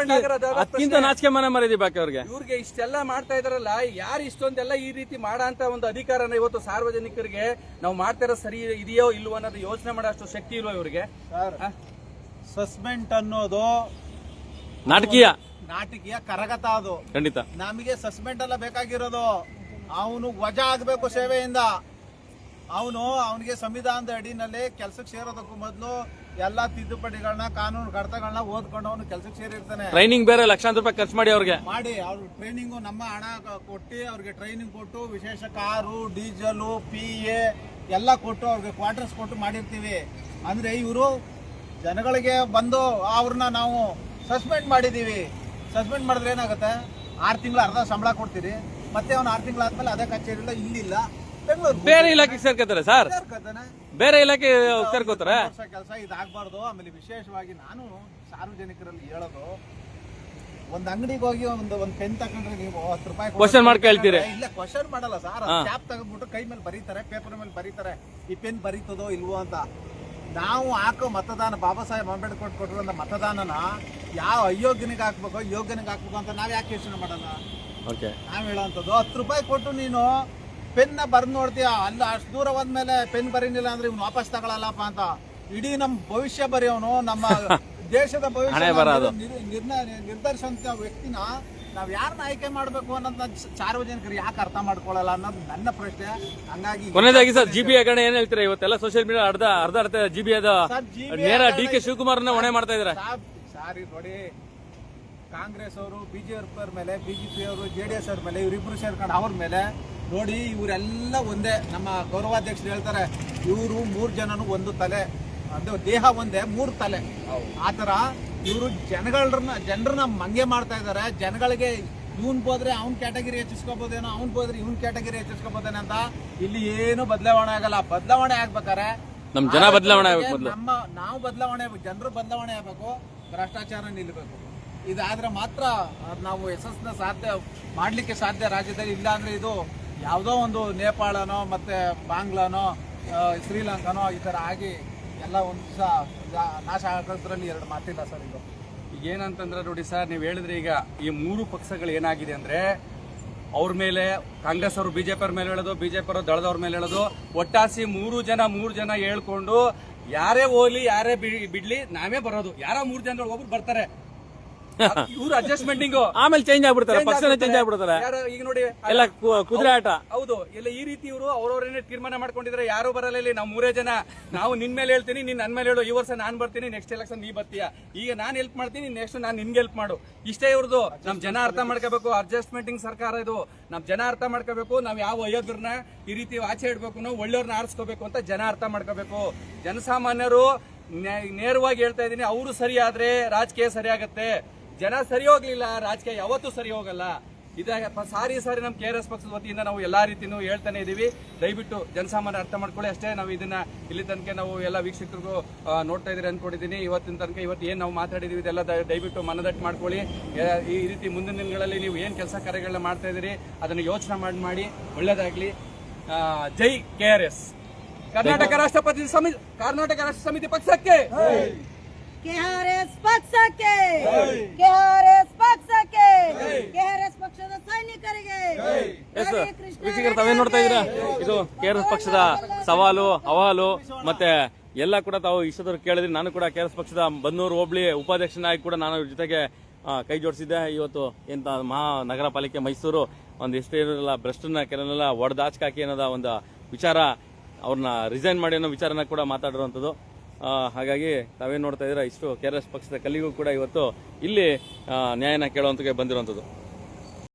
ಅದಕ್ಕಿಂತ ನಾಚಿಕೆ ಮನೆ ಮರ್ಯಾದೆ ಬಾಕಿ ಅವ್ರಿಗೆ. ಇವ್ರಿಗೆ ಇಷ್ಟೆಲ್ಲ ಮಾಡ್ತಾ ಇದಾರಲ್ಲ, ಯಾರು ಇಷ್ಟೊಂದೆಲ್ಲ ಈ ರೀತಿ ಮಾಡೋ ಒಂದು ಅಧಿಕಾರನ ಇವತ್ತು ಸಾರ್ವಜನಿಕರಿಗೆ ನಾವು ಮಾಡ್ತಾ ಇರೋ ಸರಿ ಇದೆಯೋ ಇಲ್ವೋ ಅನ್ನೋದು ಯೋಚನೆ ಮಾಡೋ ಅಷ್ಟು ಶಕ್ತಿ ಇಲ್ವಾ ಇವ್ರಿಗೆ? ಸಸ್ಪೆಂಡ್ ಅನ್ನೋದು ನಾಟಕೀಯ ಕರಗತ. ಅದು ಖಂಡಿತ ನಮಗೆ ಸಸ್ಪೆಂಡ್ ಎಲ್ಲ ಬೇಕಾಗಿರೋದು. ಅವನು ವಜಾ ಆಗಬೇಕು ಸೇವೆಯಿಂದ. ಅವನಿಗೆ ಸಂವಿಧಾನದ ಅಡಿನಲ್ಲಿ ಕೆಲಸಕ್ಕೆ ಸೇರೋದಕ್ಕೂ ಮೊದಲು ಎಲ್ಲಾ ತಿದ್ದುಪಡಿಗಳನ್ನ, ಕಾನೂನು ಕಡತಗಳನ್ನ ಓದ್ಕೊಂಡು ಅವನು ಕೆಲಸಕ್ಕೆ ಸೇರಿರ್ತಾನೆ. ಟ್ರೈನಿಂಗ್ ಬೇರೆ ಲಕ್ಷಾಂತರ ರೂಪಾಯಿ ಖರ್ಚು ಮಾಡಿ ಅವ್ರಿಗೆ ಅವ್ರ ಟ್ರೈನಿಂಗು ನಮ್ಮ ಹಣ ಕೊಟ್ಟು ಅವ್ರಿಗೆ ಟ್ರೈನಿಂಗ್ ಕೊಟ್ಟು, ವಿಶೇಷ ಕಾರು, ಡೀಸೆಲ್, PA ಎಲ್ಲ ಕೊಟ್ಟು ಅವ್ರಿಗೆ ಕ್ವಾರ್ಟರ್ಸ್ ಕೊಟ್ಟು ಮಾಡಿರ್ತೀವಿ. ಅಂದ್ರೆ ಇವರು ಜನಗಳಿಗೆ ಬಂದು ಅವ್ರನ್ನ ನಾವು ಸಸ್ಪೆಂಡ್ ಮಾಡಿದೀವಿ. ಸಸ್ಪೆಂಡ್ ಮಾಡಿದ್ರೆ ಏನಾಗುತ್ತೆ? 6 ತಿಂಗಳು ಅರ್ಧ ಸಂಬಳ ಕೊಡ್ತೀರಿ, ಮತ್ತೆ ಅವ್ನು 6 ತಿಂಗಳಾದ್ಮೇಲೆ ಅದೇ ಕಚೇರಿಲ್ಲ, ಇಲ್ಲಿಲ್ಲ, ಬೆಂಗಳೂರು ಬೇರೆ ಇಲಾಖೆಗೆ ಸೇರ್ಕೋತಾರೆ ಸರ್. ಬೇರೆ ಇಲಾಖೆ ಸೇರ್ಕೋತಾರೆ. ಕೆಲಸ ಇದಾಗಬಾರ್ದು. ಆಮೇಲೆ ವಿಶೇಷವಾಗಿ ನಾನು ಸಾರ್ವಜನಿಕರಲ್ಲಿ ಹೇಳೋದು, ಒಂದ್ ಅಂಗಡಿಗೆ ಹೋಗಿ ಒಂದು ಪೆನ್ ತಗೊಂಡ್ರೆ ನೀವು 10 ರೂಪಾಯಿ ಕ್ವಶನ್ ಮಾಡಿ ಕೇಳ್ತೀರಿ. ಇಲ್ಲ, ಕ್ವಶನ್ ಮಾಡಲ್ಲ ಸರ್. ಕ್ಯಾಪ್ ತೆಗೆದ್ಬಿಟ್ಟು ಕೈ ಮೇಲೆ ಬರೀತಾರೆ, ಪೇಪರ್ ಮೇಲೆ ಬರೀತಾರೆ, ಈ ಪೆನ್ ಬರೀತದೋ ಇಲ್ವೋ ಅಂತ. ನಾವು ಹಾಕೋ ಮತದಾನ, ಬಾಬಾ ಸಾಹೇಬ್ ಅಂಬೇಡ್ಕರ್ ಕೊಟ್ಟಿರೋ ಮತದಾನನ ಯಾವ ಅಯೋಗ್ಯನಿಗೆ ಹಾಕ್ಬೇಕು, ಯೋಗ್ಯನಿಗೆ ಹಾಕ್ಬೇಕು ಅಂತ ನಾವ್ ಯಾಕೆ ಯೋಚನೆ ಮಾಡಲ್ಲ? ನಾವ್ ಹೇಳೋಂಥದ್ದು 10 ರೂಪಾಯಿ ಕೊಟ್ಟು ನೀನು ಪೆನ್ ಬರ್ದು ನೋಡ್ತೀಯ, ಅಲ್ಲ ಅಷ್ಟು ದೂರ ಹೋದ್ಮೇಲೆ ಪೆನ್ ಬರೀನಿಲ್ಲ ಅಂದ್ರೆ ಇವ್ನು ವಾಪಸ್ ತಗೊಳ್ಳಲ್ಲಪ್ಪ ಅಂತ. ಇಡೀ ನಮ್ ಭವಿಷ್ಯ ಬರೆಯೋನು, ನಮ್ಮ ದೇಶದ ಭವಿಷ್ಯ ನಿರ್ಧರಿಸುವಂತ ವ್ಯಕ್ತಿನ ನಾವ್ ಯಾರನ್ನ ಆಯ್ಕೆ ಮಾಡ್ಬೇಕು ಅನ್ನೋದ್ ಸಾರ್ವಜನಿಕರು ಯಾಕೆ ಅರ್ಥ ಮಾಡ್ಕೊಳ್ಳಲ್ಲ ಅನ್ನೋದು ನನ್ನ ಪ್ರಶ್ನೆ. ಹಂಗಾಗಿ ಕೊನೆಯದಾಗಿ ಸರ್, GBA ಹಗರಣ ಏನ್ ಹೇಳ್ತೀರಾ? ಇವತ್ತೆಲ್ಲ ಸೋಷಿಯಲ್ ಮೀಡಿಯಾ ಅರ್ಧ GBA ನೇರ DK ಶಿವಕುಮಾರ್ನ ಹೊಣೆ ಮಾಡ್ತಾ ಇದಾರೆ. ಸಾರಿ ನೋಡಿ, ಕಾಂಗ್ರೆಸ್ ಅವರು BJP ಅವ್ರ ಮೇಲೆ, BJP ಅವರು JDS ಅವ್ರ ಮೇಲೆ, ಇವರಿಬ್ರು ಸೇರ್ಕೊಂಡು ಅವ್ರ ಮೇಲೆ ನೋಡಿ, ಇವರೆಲ್ಲ ಒಂದೇ. ನಮ್ಮ ಗೌರವಾಧ್ಯಕ್ಷರು ಹೇಳ್ತಾರೆ, ಇವರು 3 ಜನನು ಒಂದು ತಲೆ, ಅದು ದೇಹ ಒಂದೇ 3 ತಲೆ. ಆತರ ಇವರು ಜನರನ್ನ ಮಂಗೆ ಮಾಡ್ತಾ ಇದಾರೆ. ಜನಗಳಿಗೆ ಇವನ್ ಹೋದ್ರೆ ಅವ್ನ್ ಕ್ಯಾಟಗರಿ ಹೆಚ್ಚಿಸ್ಕೋಬಹುದೇನೋ, ಅವ್ನ್ ಹೋದ್ರೆ ಇವನ್ ಕ್ಯಾಟಗರಿ ಹೆಚ್ಚಿಸ್ಕೋಬಹುದೇನೋ ಅಂತ. ಇಲ್ಲಿ ಏನು ಬದಲಾವಣೆ ಆಗಲ್ಲ. ಬದಲಾವಣೆ ಆಗ್ಬೇಕಾರೆ ನಮ್ ಜನ ಬದಲಾವಣೆ ಆಗ್ಬೇಕು. ನಾವು ಬದಲಾವಣೆ ಆಗ್ಬೇಕು, ಜನರು ಬದಲಾವಣೆ ಆಗ್ಬೇಕು, ಭ್ರಷ್ಟಾಚಾರ ನಿಲ್ಬೇಕು. ಇದಾದ್ರೆ ಮಾತ್ರ ನಾವು ಯಶಸ್ಸನ್ನ ಸಾಧ್ಯ ಮಾಡಲಿಕ್ಕೆ ಸಾಧ್ಯ ರಾಜ್ಯದಲ್ಲಿ. ಇಲ್ಲ ಅಂದ್ರೆ ಇದು ಯಾವುದೋ ಒಂದು ನೇಪಾಳನೋ ಮತ್ತೆ ಬಾಂಗ್ಲಾನೋ ಶ್ರೀಲಂಕಾನೋ ಈ ಥರ ಆಗಿ ಎಲ್ಲ ಒಂದು ದಿವಸ ನಾಶ ಆಗೋದ್ರಲ್ಲಿ ಎರಡು ಮಾತಿಲ್ಲ ಸರ್. ಇದು ಈಗ ಏನಂತಂದ್ರೆ ನೋಡಿ ಸರ್, ನೀವು ಹೇಳಿದ್ರೆ ಈಗ ಈ ಮೂರು ಪಕ್ಷಗಳು ಏನಾಗಿದೆ ಅಂದ್ರೆ ಅವ್ರ ಮೇಲೆ ಕಾಂಗ್ರೆಸ್ ಅವರು ಬಿಜೆಪಿ ಅವ್ರ ಮೇಲೆ ಹೇಳೋದು, ಬಿಜೆಪಿ ಅವರು ದಳದವ್ರ ಮೇಲೆ ಹೇಳೋದು, ಒಟ್ಟಾಸಿ ಮೂರು ಜನ ಹೇಳ್ಕೊಂಡು ಯಾರೇ ಹೋಗ್ಲಿ ಯಾರೇ ಬಿಡ್ಲಿ ನಾವೇ ಬರೋದು. ಯಾರ 3 ಜನರು ಒಬ್ರು ಬರ್ತಾರೆ, ಇವ್ರು ಅಡ್ಜಸ್ಟ್ಮೆಂಟಿಂಗ್ ಆಮೇಲೆ ಚೇಂಜ್ ಆಗ್ಬಿಡ್ತಾರೆ, ಪಕ್ಷನೇ ಚೇಂಜ್ ಆಗ್ಬಿಡ್ತಾರೆ. ಈಗ ನೋಡಿ ಎಲ್ಲ ಕುದುರೆ ಆಟ. ಹೌದು, ಇಲ್ಲ ಈ ರೀತಿ ಇವರು ಅವ್ರವ್ರೇನೆ ತೀರ್ಮಾನ ಮಾಡ್ಕೊಂಡಿದ್ರೆ ಯಾರು ಬರಲ್ಲ. ಇಲ್ಲಿ ನಾವು 3 ಜನ, ನಾವು ನಿನ್ ಮೇಲೆ ಹೇಳ್ತೀನಿ, ನೀನ್ ನನ್ ಮೇಲೆ ಹೇಳು. ಈ ವರ್ಷ ನಾನ್ ಬರ್ತೀನಿ, ನೆಕ್ಸ್ಟ್ ಎಲೆಕ್ಷನ್ ನೀ ಬರ್ತೀಯ. ಈಗ ನಾನ್ ಹೆಲ್ಪ್ ಮಾಡ್ತೀನಿ, ನೆಕ್ಸ್ಟ್ ನಾನ್ ನಿನ್ಗೆ ಹೆಲ್ಪ್ ಮಾಡು. ಇಷ್ಟೇ ಇವ್ರದ್ದು. ನಮ್ ಜನ ಅರ್ಥ ಮಾಡ್ಕೋಬೇಕು. ಅಡ್ಜಸ್ಟ್ಮೆಂಟಿಂಗ್ ಸರ್ಕಾರ ಇದು. ನಮ್ ಜನ ಅರ್ಥ ಮಾಡ್ಕೋಬೇಕು. ನಾವ್ ಯಾವ ಅಯೋಗ್ಯರನ್ನ ಈ ರೀತಿ ಆಚೆ ಇಡ್ಬೇಕು, ನಾವು ಒಳ್ಳೆಯವ್ರನ್ನ ಆರಿಸ್ಕೋಬೇಕು ಅಂತ ಜನ ಅರ್ಥ ಮಾಡ್ಕೋಬೇಕು. ಜನಸಾಮಾನ್ಯರು ನೇರವಾಗಿ ಹೇಳ್ತಾ ಇದೀನಿ, ಅವರು ಸರಿ ಆದ್ರೆ ರಾಜಕೀಯ ಸರಿ ಆಗತ್ತೆ. ಜನ ಸರಿ ಹೋಗ್ಲಿಲ್ಲ, ರಾಜಕೀಯ ಯಾವತ್ತೂ ಸರಿ ಹೋಗಲ್ಲ. ಸಾರಿ ನಮ್ KRS ಪಕ್ಷದ ವತಿಯಿಂದ ನಾವು ಎಲ್ಲಾ ರೀತಿನೂ ಹೇಳ್ತಾನೆ ಇದೀವಿ. ದಯವಿಟ್ಟು ಜನಸಾಮಾನ್ಯ ಅರ್ಥ ಮಾಡ್ಕೊಳ್ಳಿ ಅಷ್ಟೇ. ನಾವು ಇದನ್ನ ಇಲ್ಲಿ ತನಕ ನಾವು ಎಲ್ಲ ವೀಕ್ಷಕರಿಗೂ ನೋಡ್ತಾ ಇದೀರಿ ಅನ್ಕೊಂಡಿದೀನಿ. ಇವತ್ತಿನ ತನಕ ಇವತ್ತು ಏನ್ ನಾವು ಮಾತಾಡಿದೀವಿ ಇದೆಲ್ಲ ದಯವಿಟ್ಟು ಮನದಟ್ಟು ಮಾಡ್ಕೊಳ್ಳಿ. ಈ ರೀತಿ ಮುಂದಿನ ದಿನಗಳಲ್ಲಿ ನೀವು ಏನ್ ಕೆಲಸ ಕಾರ್ಯಗಳನ್ನ ಮಾಡ್ತಾ ಇದೀರಿ ಅದನ್ನ ಯೋಚನೆ ಮಾಡಿ ಒಳ್ಳೇದಾಗ್ಲಿ. ಜೈ KRS. ಕರ್ನಾಟಕ ರಾಷ್ಟ್ರ ಸಮಿತಿ ಪಕ್ಷಕ್ಕೆ KRS ಪಕ್ಷಕ್ಕೆ, KRS ಪಕ್ಷಕ್ಕೆ, KRS ಪಕ್ಷದ ಸೈನಿಕರಿಗೆ. ವೀಕ್ಷಕರು ತಾವೇನ್ ನೋಡ್ತಾ ಇದ್ದೀರಾ, ಇದು KRS ಪಕ್ಷದ ಸವಾಲು ಅಹವಾಲು ಮತ್ತೆ ಎಲ್ಲ ಕೂಡ ತಾವು ಇಷ್ಟದವ್ರು ಕೇಳಿದ್ರಿ. ನಾನು ಕೂಡ KRS ಪಕ್ಷದ ಬನ್ನೂರು ಹೋಬಳಿ ಉಪಾಧ್ಯಕ್ಷನಾಗಿ ಕೂಡ ನಾನು ಜೊತೆಗೆ ಕೈ ಜೋಡಿಸಿದ್ದೆ. ಇವತ್ತು ಎಂತ ಮಹಾನಗರ ಪಾಲಿಕೆ ಮೈಸೂರು ಒಂದು ಎಷ್ಟೇನೆಲ್ಲ ಭ್ರಷ್ಟನ ಕೆಲವನ್ನೆಲ್ಲ ಒಡೆದಾಚ್ಕಾಕಿ ಅನ್ನೋದ ಒಂದು ವಿಚಾರ, ಅವ್ರನ್ನ ರಿಸೈನ್ ಮಾಡಿ ಅನ್ನೋ ವಿಚಾರನ ಕೂಡ ಮಾತಾಡಿರುವಂಥದ್ದು. ಹಾಗಾಗಿ ತಾವೇನು ನೋಡ್ತಾ ಇದ್ದೀರಾ, ಇಷ್ಟು KRS ಪಕ್ಷದ ಕಲ್ಲಿಗೂ ಕೂಡ ಇವತ್ತು ಇಲ್ಲಿ ನ್ಯಾಯನ ಕೇಳುವಂತಕ್ಕೆ ಬಂದಿರುವಂಥದ್ದು.